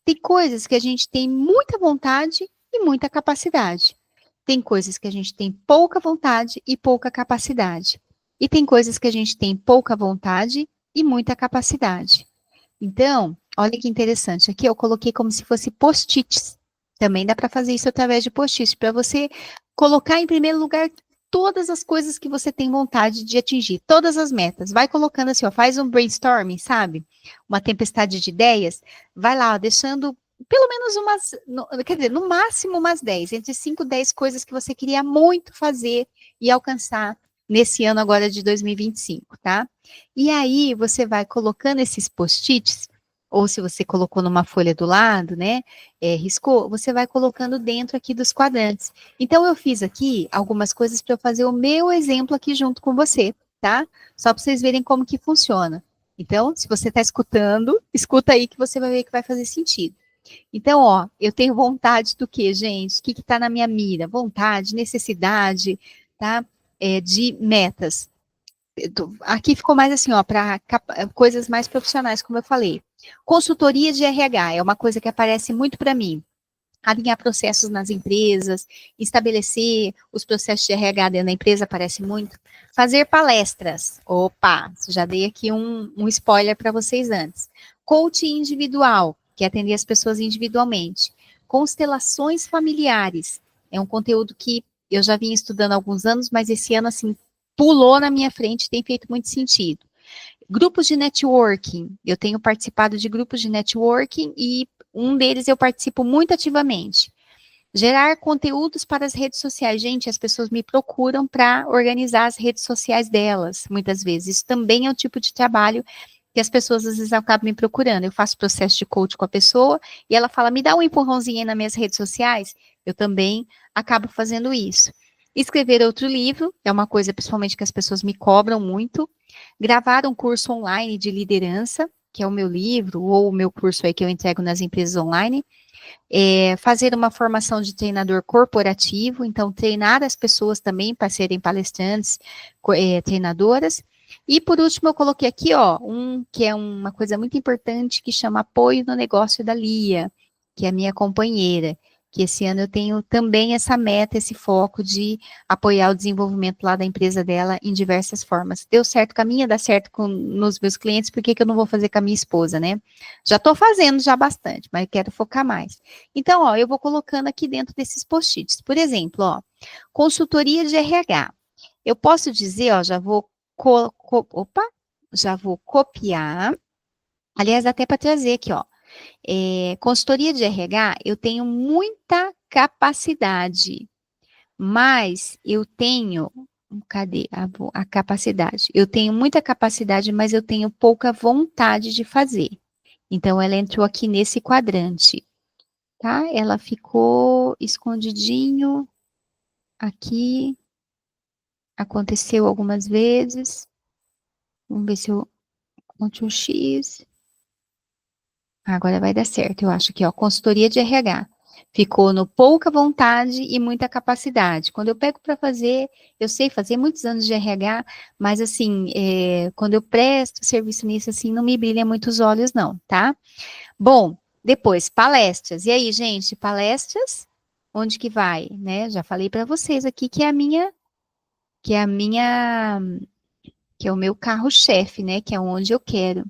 Tem coisas que a gente tem muita vontade e muita capacidade. Tem coisas que a gente tem pouca vontade e pouca capacidade. E tem coisas que a gente tem pouca vontade e muita capacidade. Então, olha que interessante. Aqui eu coloquei como se fosse post-its. Também dá para fazer isso através de post-its, para você colocar em primeiro lugar todas as coisas que você tem vontade de atingir, todas as metas. Vai colocando assim, ó, faz um brainstorming, sabe? Uma tempestade de ideias. Vai lá, ó, deixando pelo menos quer dizer, no máximo umas 10, entre 5 e 10 coisas que você queria muito fazer e alcançar nesse ano agora de 2025, tá? E aí você vai colocando esses post-its, ou se você colocou numa folha do lado, né, riscou, você vai colocando dentro aqui dos quadrantes. Então eu fiz aqui algumas coisas para eu fazer o meu exemplo aqui junto com você, tá? Só para vocês verem como que funciona. Então, se você está escutando, escuta aí que você vai ver que vai fazer sentido. Então, ó, eu tenho vontade do quê, gente? O que está na minha mira? Vontade, necessidade, tá? De metas. Aqui ficou mais assim, ó, para coisas mais profissionais, como eu falei. Consultoria de RH é uma coisa que aparece muito para mim. Alinhar processos nas empresas, estabelecer os processos de RH dentro da empresa, aparece muito. Fazer palestras. Opa, já dei aqui um spoiler para vocês antes. Coaching individual, que é atender as pessoas individualmente. Constelações familiares. É um conteúdo que eu já vinha estudando há alguns anos, mas esse ano, assim, pulou na minha frente, tem feito muito sentido. Grupos de networking. Eu tenho participado de grupos de networking e um deles eu participo muito ativamente. Gerar conteúdos para as redes sociais. Gente, as pessoas me procuram para organizar as redes sociais delas, muitas vezes. Isso também é um tipo de trabalho que as pessoas às vezes acabam me procurando. Eu faço processo de coach com a pessoa e ela fala, me dá um empurrãozinho aí nas minhas redes sociais. Eu também acabo fazendo isso. Escrever outro livro, é uma coisa principalmente que as pessoas me cobram muito. Gravar um curso online de liderança, que é o meu livro, ou o meu curso aí que eu entrego nas empresas online. Fazer uma formação de treinador corporativo, então treinar as pessoas também para serem palestrantes, treinadoras. E por último, eu coloquei aqui, ó, que é uma coisa muito importante que chama apoio no negócio da Lia, que é a minha companheira, que esse ano eu tenho também essa meta, esse foco de apoiar o desenvolvimento lá da empresa dela em diversas formas. Deu certo com a minha, dá certo nos meus clientes, por que que eu não vou fazer com a minha esposa, né? Já estou fazendo já bastante, mas quero focar mais. Então, ó, eu vou colocando aqui dentro desses post-its. Por exemplo, ó, consultoria de RH. Eu posso dizer, ó, já vou opa, já vou copiar. Aliás, até para trazer aqui, ó. Consultoria de RH, eu tenho muita capacidade, mas eu tenho. Cadê a capacidade? Eu tenho muita capacidade, mas eu tenho pouca vontade de fazer. Então, ela entrou aqui nesse quadrante, tá? Ela ficou escondidinho aqui. Aconteceu algumas vezes. Vamos ver se eu Ctrl X. Agora vai dar certo, eu acho que, ó, consultoria de RH. Ficou no pouca vontade e muita capacidade. Quando eu pego para fazer, eu sei fazer muitos anos de RH, mas assim, quando eu presto serviço nisso, assim, não me brilha muito os olhos, não, tá? Bom, depois, palestras. E aí, gente, palestras, onde que vai, né? Já falei para vocês aqui que é a minha, que é o meu carro-chefe, né? Que é onde eu quero.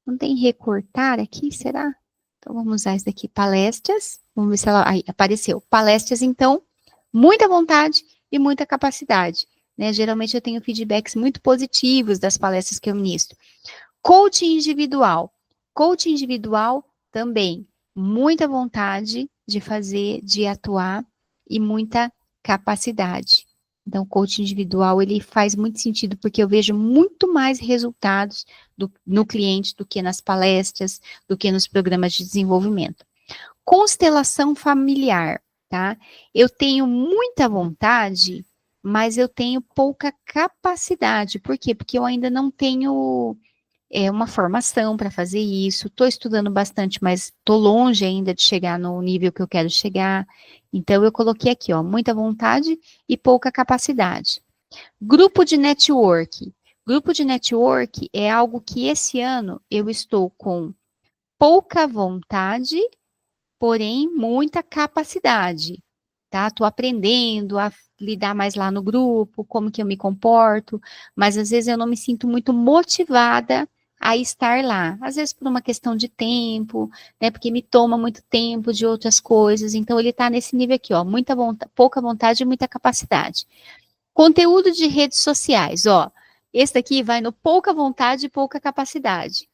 Não tem recortar aqui, será? Então, vamos usar isso daqui, palestras. Vamos ver se ela... Aí, apareceu. Palestras, então, muita vontade e muita capacidade. Né? Geralmente, eu tenho feedbacks muito positivos das palestras que eu ministro. Coaching individual. Coaching individual, também. Muita vontade de fazer, de atuar e muita capacidade. Então, o coaching individual, ele faz muito sentido, porque eu vejo muito mais resultados no cliente do que nas palestras, do que nos programas de desenvolvimento. Constelação familiar, tá? Eu tenho muita vontade, mas eu tenho pouca capacidade. Por quê? Porque eu ainda não tenho uma formação para fazer isso. Estou estudando bastante, mas estou longe ainda de chegar no nível que eu quero chegar. Então, eu coloquei aqui, ó, muita vontade e pouca capacidade. Grupo de network. Grupo de network é algo que esse ano eu estou com pouca vontade, porém muita capacidade, tá? Estou aprendendo a lidar mais lá no grupo, como que eu me comporto, mas às vezes eu não me sinto muito motivada a estar lá. Às vezes por uma questão de tempo, né? Porque me toma muito tempo de outras coisas. Então ele está nesse nível aqui, ó, muita vontade, pouca vontade e muita capacidade. Conteúdo de redes sociais, ó. Esse daqui vai no pouca vontade e pouca capacidade.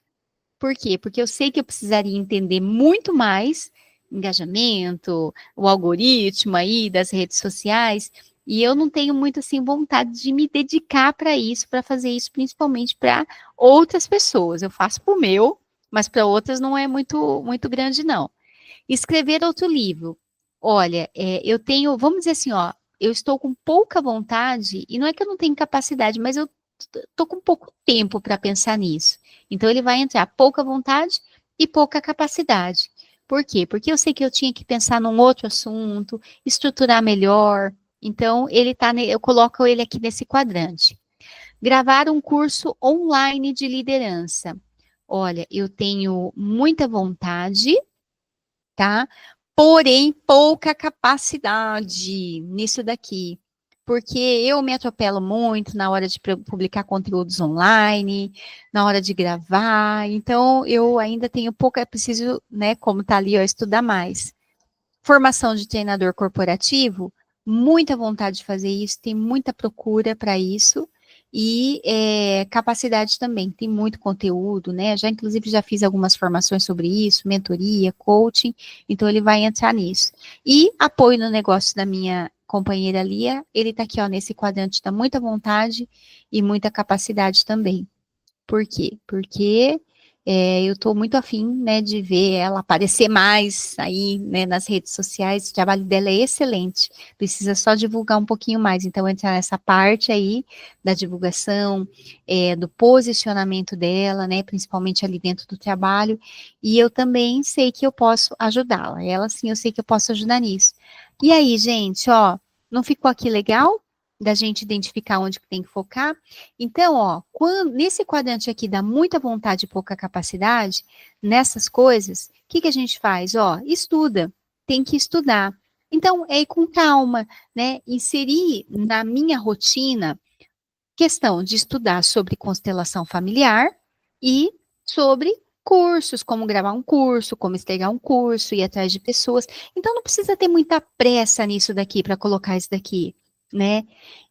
Por quê? Porque eu sei que eu precisaria entender muito mais engajamento, o algoritmo aí das redes sociais, e eu não tenho muito assim vontade de me dedicar para isso, para fazer isso principalmente para outras pessoas. Eu faço para o meu, mas para outras não é muito grande não. Escrever outro livro. Olha, eu tenho, vamos dizer assim, ó, eu estou com pouca vontade, e não é que eu não tenho capacidade, mas eu estou com pouco tempo para pensar nisso. Então, ele vai entrar pouca vontade e pouca capacidade. Por quê? Porque eu sei que eu tinha que pensar num outro assunto, estruturar melhor. Então, eu coloco ele aqui nesse quadrante. Gravar um curso online de liderança. Olha, eu tenho muita vontade, tá? Porém, pouca capacidade nisso daqui. Porque eu me atropelo muito na hora de publicar conteúdos online, na hora de gravar. Então, eu ainda tenho pouca, preciso, né, como tá ali, ó, estudar mais. Formação de treinador corporativo, muita vontade de fazer isso, tem muita procura para isso. E capacidade também, tem muito conteúdo, né? Já, inclusive, já fiz algumas formações sobre isso, mentoria, coaching, então ele vai entrar nisso. E apoio no negócio da minha companheira Lia, ele está aqui, ó, nesse quadrante da muita vontade e muita capacidade também. Por quê? Porque eu estou muito afim, né, de ver ela aparecer mais aí, né, nas redes sociais. O trabalho dela é excelente. Precisa só divulgar um pouquinho mais. Então, entrar nessa parte aí da divulgação, do posicionamento dela, né, principalmente ali dentro do trabalho. E eu também sei que eu posso ajudá-la. Ela, sim, eu sei que eu posso ajudar nisso. E aí, gente, ó, não ficou aqui legal? Da gente identificar onde que tem que focar. Então, ó, nesse quadrante aqui dá muita vontade e pouca capacidade, nessas coisas, o que que a gente faz? Ó, estuda, tem que estudar. Então, é ir com calma, né? Inserir na minha rotina questão de estudar sobre constelação familiar e sobre cursos, como gravar um curso, como estrear um curso, ir atrás de pessoas. Então, não precisa ter muita pressa nisso daqui para colocar isso daqui. né?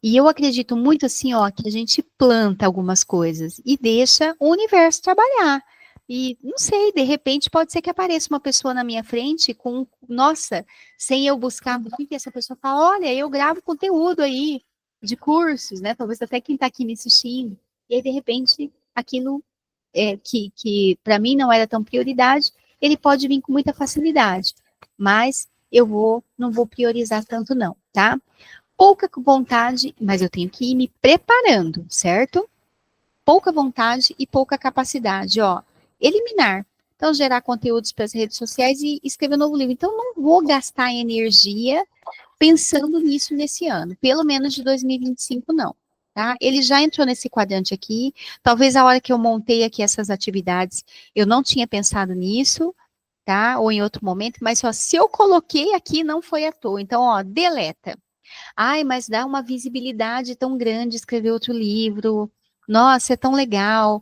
E eu acredito muito assim, ó, que a gente planta algumas coisas e deixa o universo trabalhar. E não sei, de repente pode ser que apareça uma pessoa na minha frente com, nossa, sem eu buscar muito, que essa pessoa fala, olha, eu gravo conteúdo aí de cursos, né? Talvez até quem está aqui me assistindo. E aí, de repente, aquilo que para mim não era tão prioridade, ele pode vir com muita facilidade. Mas não vou priorizar tanto não, tá? Pouca vontade, mas eu tenho que ir me preparando, certo? Pouca vontade e pouca capacidade, ó. Eliminar. Então, gerar conteúdos para as redes sociais e escrever um novo livro. Então, não vou gastar energia pensando nisso nesse ano, pelo menos de 2025, não. Tá? Ele já entrou nesse quadrante aqui. Talvez a hora que eu montei aqui essas atividades, eu não tinha pensado nisso, tá? Ou em outro momento, mas só se eu coloquei aqui, não foi à toa. Então, ó, deleta. Ai, mas dá uma visibilidade tão grande escrever outro livro. Nossa, é tão legal.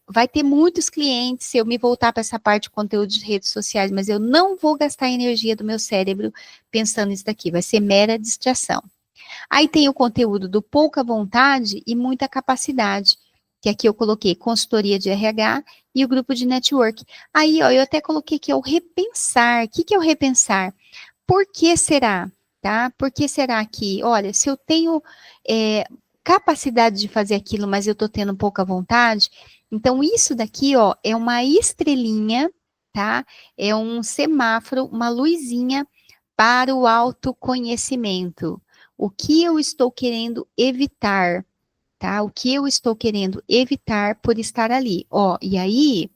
Vai ter muitos clientes se eu me voltar para essa parte de conteúdo de redes sociais, mas eu não vou gastar a energia do meu cérebro pensando nisso daqui. Vai ser mera distração. Aí tem o conteúdo do pouca vontade e muita capacidade, que aqui eu coloquei consultoria de RH e o grupo de network. Aí, ó, eu até coloquei que é o repensar. O que que é o repensar? Por que será? Tá? Por que será que, olha, se eu tenho capacidade de fazer aquilo, mas eu tô tendo pouca vontade, então isso daqui, ó, é uma estrelinha, tá? É um semáforo, uma luzinha para o autoconhecimento. O que eu estou querendo evitar, tá? O que eu estou querendo evitar por estar ali, ó, e aí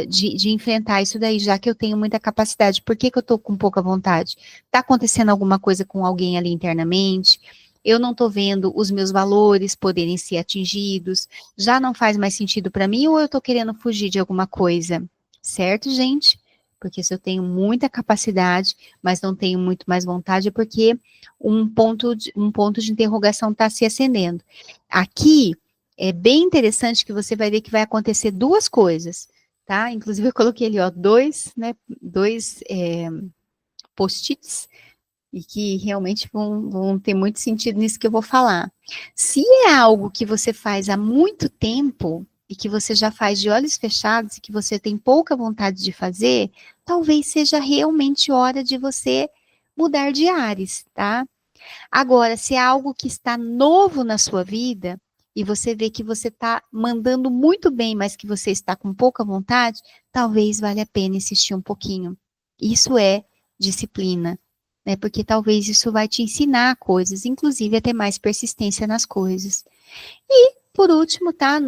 de enfrentar isso daí, já que eu tenho muita capacidade. Por que que eu tô com pouca vontade? Tá acontecendo alguma coisa com alguém ali internamente? Eu não tô vendo os meus valores poderem ser atingidos, já não faz mais sentido para mim ou eu tô querendo fugir de alguma coisa? Certo, gente? Porque se eu tenho muita capacidade, mas não tenho muito mais vontade, é porque um ponto de interrogação está se acendendo. Aqui é bem interessante que você vai ver que vai acontecer duas coisas, tá? Inclusive eu coloquei ali, ó, dois post-its e que realmente vão ter muito sentido nisso que eu vou falar. Se é algo que você faz há muito tempo e que você já faz de olhos fechados e que você tem pouca vontade de fazer, talvez seja realmente hora de você mudar de ares, tá? Agora, se é algo que está novo na sua vida e você vê que você está mandando muito bem, mas que você está com pouca vontade, talvez valha a pena insistir um pouquinho. Isso é disciplina, né? Porque talvez isso vai te ensinar coisas, inclusive a ter mais persistência nas coisas. E, por último, tá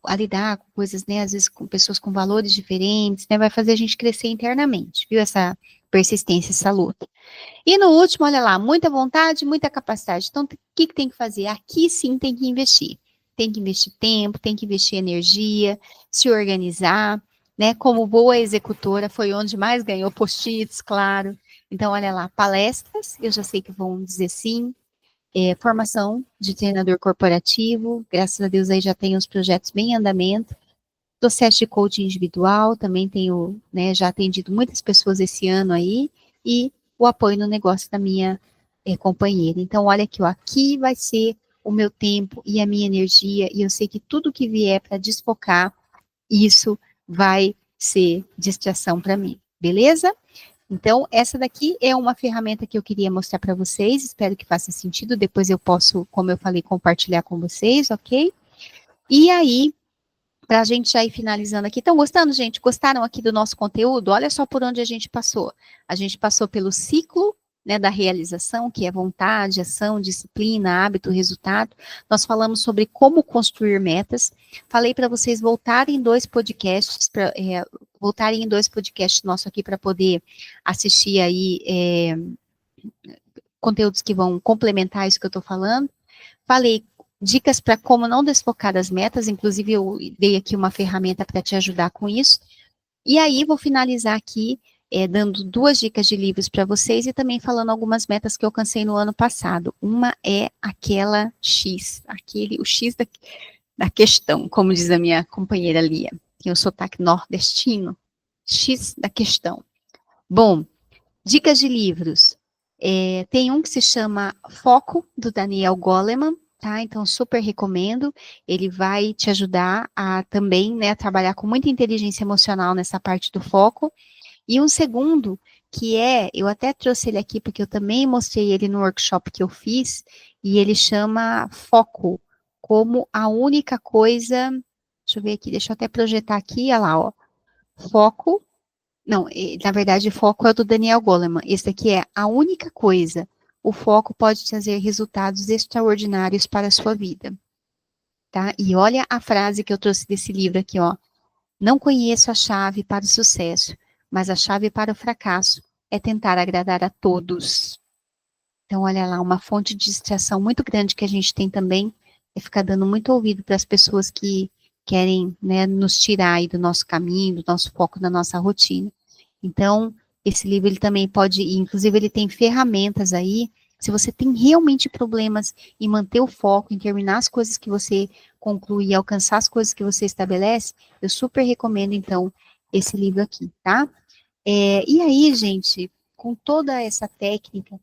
a lidar com coisas, né? Às vezes com pessoas com valores diferentes, né? Vai fazer a gente crescer internamente, viu? Essa persistência, essa luta. E no último, olha lá, muita vontade, muita capacidade. Então, o que tem que fazer? Aqui sim tem que investir. Tem que investir tempo, tem que investir energia, se organizar, né? Como boa executora, foi onde mais ganhou post-its, claro. Então, olha lá, palestras, eu já sei que vão dizer sim. Formação de treinador corporativo, graças a Deus aí já tem os projetos bem em andamento. Processo de coaching individual, também tenho, né, já atendido muitas pessoas esse ano aí, e o apoio no negócio da minha companheira. Então, olha aqui, ó, aqui vai ser o meu tempo e a minha energia, e eu sei que tudo que vier para desfocar, isso vai ser distração para mim, beleza? Então, essa daqui é uma ferramenta que eu queria mostrar para vocês, espero que faça sentido, depois eu posso, como eu falei, compartilhar com vocês, ok? E aí, para a gente já ir finalizando aqui. Estão gostando, gente? Gostaram aqui do nosso conteúdo? Olha só por onde a gente passou. A gente passou pelo ciclo, né, da realização, que é vontade, ação, disciplina, hábito, resultado. Nós falamos sobre como construir metas. Falei para vocês voltarem em dois podcasts nossos aqui para poder assistir aí conteúdos que vão complementar isso que eu estou falando. Falei dicas para como não desfocar das metas, inclusive eu dei aqui uma ferramenta para te ajudar com isso. E aí vou finalizar aqui dando duas dicas de livros para vocês e também falando algumas metas que eu alcancei no ano passado. Uma é aquela X, o X da questão, como diz a minha companheira Lia, tem o sotaque nordestino, X da questão. Bom, dicas de livros. Tem um que se chama Foco, do Daniel Goleman, tá? Então, super recomendo. Ele vai te ajudar a também, né, trabalhar com muita inteligência emocional nessa parte do foco. E um segundo, eu até trouxe ele aqui porque eu também mostrei ele no workshop que eu fiz, e ele chama Foco, como a única coisa, deixa eu ver aqui, deixa eu até projetar aqui, olha lá, ó, Foco, não, na verdade, foco é o do Daniel Goleman. Esse aqui é a única coisa. O foco pode trazer resultados extraordinários para a sua vida, tá? E olha a frase que eu trouxe desse livro aqui, ó. Não conheço a chave para o sucesso, mas a chave para o fracasso é tentar agradar a todos. Então, olha lá, uma fonte de distração muito grande que a gente tem também é ficar dando muito ouvido para as pessoas que querem, né, nos tirar aí do nosso caminho, do nosso foco, da nossa rotina. Então, esse livro ele também pode, inclusive ele tem ferramentas aí, se você tem realmente problemas em manter o foco, em terminar as coisas que você conclui e alcançar as coisas que você estabelece, eu super recomendo, então, esse livro aqui, tá? E aí, gente, com toda essa técnica,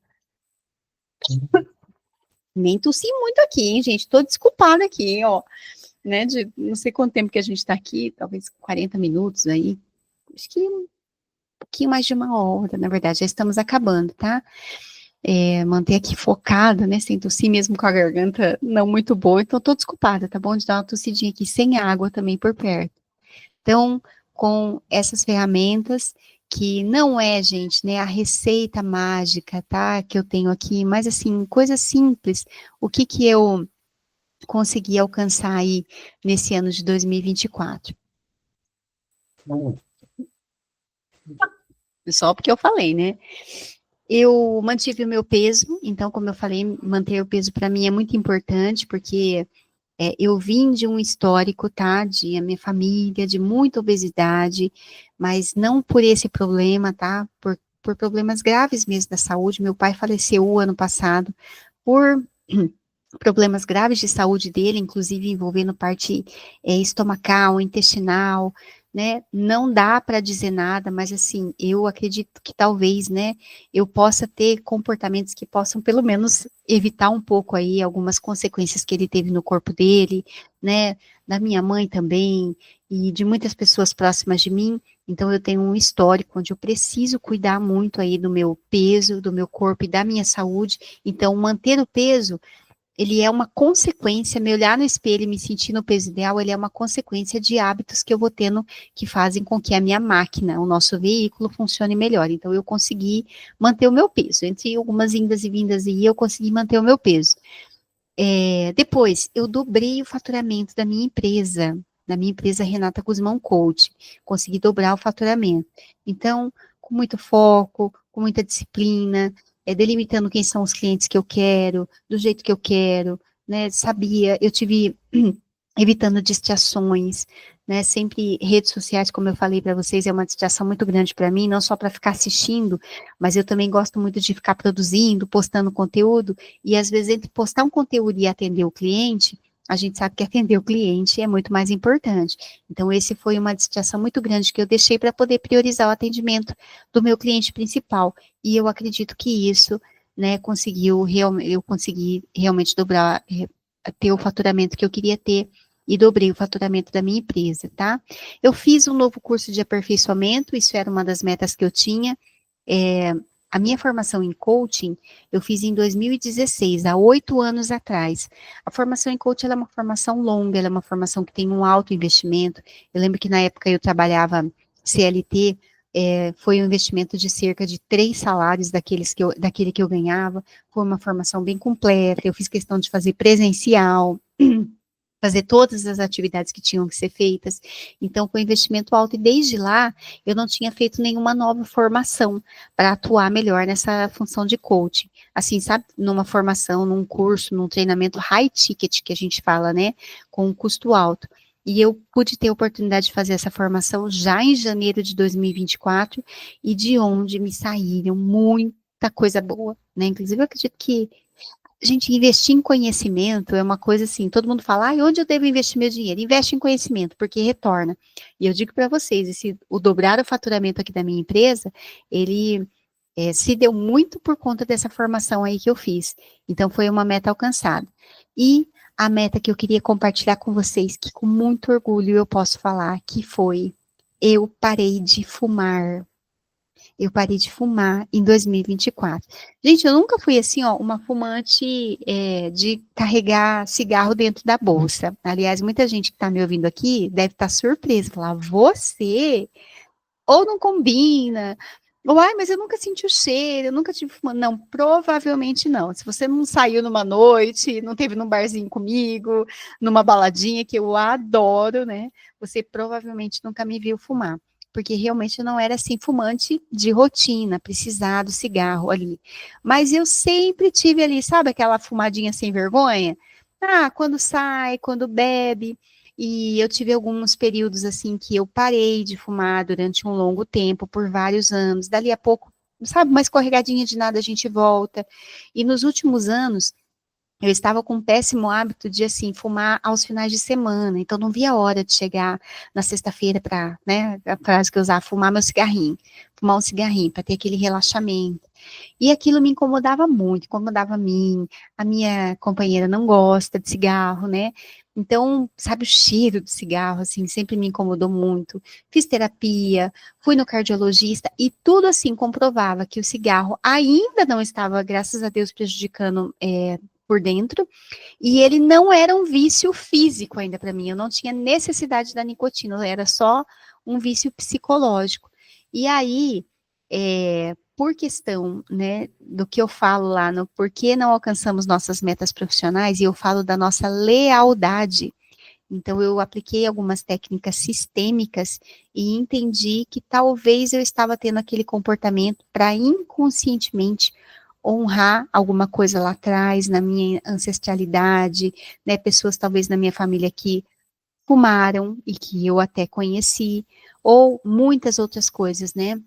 nem tossi muito aqui, hein, gente? Tô desculpada aqui, ó, né? De não sei quanto tempo que a gente tá aqui, talvez 40 minutos aí. Acho que um pouquinho mais de uma hora, na verdade, já estamos acabando, tá? Manter aqui focada, né? Sem tossir, mesmo com a garganta não muito boa, então tô desculpada, tá bom? De dar uma tossidinha aqui sem água também por perto. Então, com essas ferramentas, que não é, gente, né, a receita mágica, tá, que eu tenho aqui, mas assim, coisa simples, o que que eu consegui alcançar aí nesse ano de 2024? Só porque eu falei, né? Eu mantive o meu peso, então, como eu falei, manter o peso para mim é muito importante, porque eu vim de um histórico, tá, de a minha família, de muita obesidade, mas não por esse problema, tá, por problemas graves mesmo da saúde. Meu pai faleceu o ano passado por problemas graves de saúde dele, inclusive envolvendo parte estomacal, intestinal, né? Não dá para dizer nada, mas assim, eu acredito que talvez, né, eu possa ter comportamentos que possam pelo menos evitar um pouco aí algumas consequências que ele teve no corpo dele, né? Da minha mãe também e de muitas pessoas próximas de mim. Então eu tenho um histórico onde eu preciso cuidar muito aí do meu peso, do meu corpo e da minha saúde. Então manter o peso ele é uma consequência, me olhar no espelho e me sentir no peso ideal, ele é uma consequência de hábitos que eu vou tendo que fazem com que a minha máquina, o nosso veículo, funcione melhor. Então, eu consegui manter o meu peso. Entre algumas indas e vindas aí, eu consegui manter o meu peso. Depois, eu dobrei o faturamento da minha empresa Renata Guzmão Coach. Consegui dobrar o faturamento. Então, com muito foco, com muita disciplina, delimitando quem são os clientes que eu quero, do jeito que eu quero, né? Eu tive evitando distrações, né? Sempre redes sociais, como eu falei para vocês, é uma distração muito grande para mim, não só para ficar assistindo, mas eu também gosto muito de ficar produzindo, postando conteúdo. E às vezes, entre postar um conteúdo e atender o cliente, a gente sabe que atender o cliente é muito mais importante. Então, esse foi uma distração muito grande que eu deixei para poder priorizar o atendimento do meu cliente principal. E eu acredito que isso, né, eu consegui realmente dobrar, ter o faturamento que eu queria ter e dobrei o faturamento da minha empresa, tá? Eu fiz um novo curso de aperfeiçoamento, isso era uma das metas que eu tinha, a minha formação em coaching, eu fiz em 2016, há 8 anos atrás. A formação em coaching, ela é uma formação longa, ela é uma formação que tem um alto investimento. Eu lembro que na época eu trabalhava CLT, foi um investimento de cerca de 3 salários daquele que eu ganhava. Foi uma formação bem completa, eu fiz questão de fazer presencial, fazer todas as atividades que tinham que ser feitas. Então, foi um investimento alto. E desde lá, eu não tinha feito nenhuma nova formação para atuar melhor nessa função de coaching. Assim, sabe, numa formação, num curso, num treinamento high ticket, que a gente fala, né, com um custo alto. E eu pude ter a oportunidade de fazer essa formação já em janeiro de 2024, e de onde me saíram muita coisa boa, né? Inclusive, eu acredito que gente, investir em conhecimento é uma coisa assim, todo mundo fala, onde eu devo investir meu dinheiro? Investe em conhecimento, porque retorna. E eu digo para vocês, o dobrar o faturamento aqui da minha empresa, ele se deu muito por conta dessa formação aí que eu fiz. Então, foi uma meta alcançada. E a meta que eu queria compartilhar com vocês, que com muito orgulho eu posso falar, que foi: eu parei de fumar. Eu parei de fumar em 2024. Gente, eu nunca fui assim, ó, uma fumante de carregar cigarro dentro da bolsa. Aliás, muita gente que está me ouvindo aqui deve estar surpresa, falar: você ou não combina, ou ai, mas eu nunca senti o cheiro, eu nunca tive fumando. Não, provavelmente não. Se você não saiu numa noite, não teve num barzinho comigo, numa baladinha que eu adoro, né? Você provavelmente nunca me viu fumar. Porque realmente eu não era assim fumante de rotina, precisar do cigarro ali. Mas eu sempre tive ali, sabe aquela fumadinha sem vergonha? Ah, quando sai, quando bebe. E eu tive alguns períodos assim que eu parei de fumar durante um longo tempo, por vários anos. Dali a pouco, sabe, uma escorregadinha de nada a gente volta. E nos últimos anos, eu estava com um péssimo hábito de, assim, fumar aos finais de semana. Então, não via a hora de chegar na sexta-feira para, né, a frase que eu usava, fumar meu cigarrinho. Fumar um cigarrinho, para ter aquele relaxamento. E aquilo me incomodava muito, incomodava a mim. A minha companheira não gosta de cigarro, né? Então, sabe, o cheiro do cigarro, assim, sempre me incomodou muito. Fiz terapia, fui no cardiologista e tudo assim comprovava que o cigarro ainda não estava, graças a Deus, prejudicando por dentro, e ele não era um vício físico ainda para mim. Eu não tinha necessidade da nicotina, era só um vício psicológico. E aí, por questão, né, do que eu falo lá no por que não alcançamos nossas metas profissionais, e eu falo da nossa lealdade. Então, eu apliquei algumas técnicas sistêmicas e entendi que talvez eu estava tendo aquele comportamento para inconscientemente honrar alguma coisa lá atrás, na minha ancestralidade, né, pessoas talvez na minha família que fumaram e que eu até conheci, ou muitas outras coisas, né,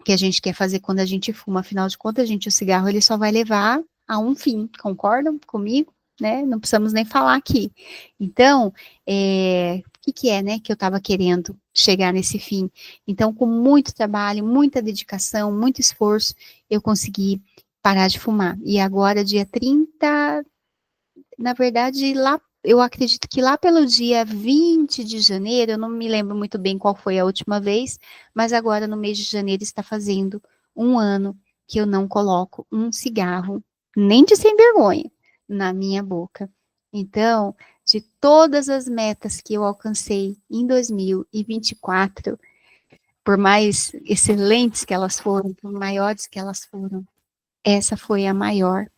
que a gente quer fazer quando a gente fuma. Afinal de contas, gente, o cigarro ele só vai levar a um fim, concordam comigo? Né? Não precisamos nem falar aqui. Então, o que é, né, que eu estava querendo chegar nesse fim? Então, com muito trabalho, muita dedicação, muito esforço, eu consegui parar de fumar. E agora, dia 30, na verdade, lá, eu acredito que lá pelo dia 20 de janeiro, eu não me lembro muito bem qual foi a última vez, mas agora no mês de janeiro está fazendo um ano que eu não coloco um cigarro, nem de sem vergonha, na minha boca. Então, de todas as metas que eu alcancei em 2024, por mais excelentes que elas foram, por maiores que elas foram, essa foi a maior.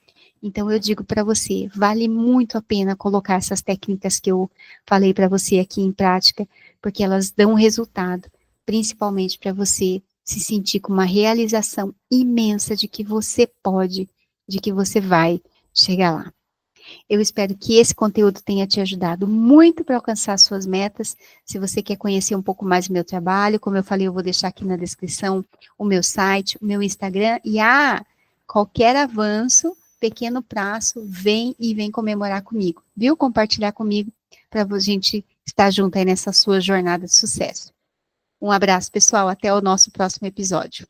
Então, eu digo para você, vale muito a pena colocar essas técnicas que eu falei para você aqui em prática, porque elas dão resultado, principalmente para você se sentir com uma realização imensa de que você pode, de que você vai chegar lá. Eu espero que esse conteúdo tenha te ajudado muito para alcançar suas metas. Se você quer conhecer um pouco mais do meu trabalho, como eu falei, eu vou deixar aqui na descrição o meu site, o meu Instagram e qualquer avanço, pequeno prazo, vem comemorar comigo, viu? Compartilhar comigo para a gente estar junto aí nessa sua jornada de sucesso. Um abraço, pessoal, até o nosso próximo episódio.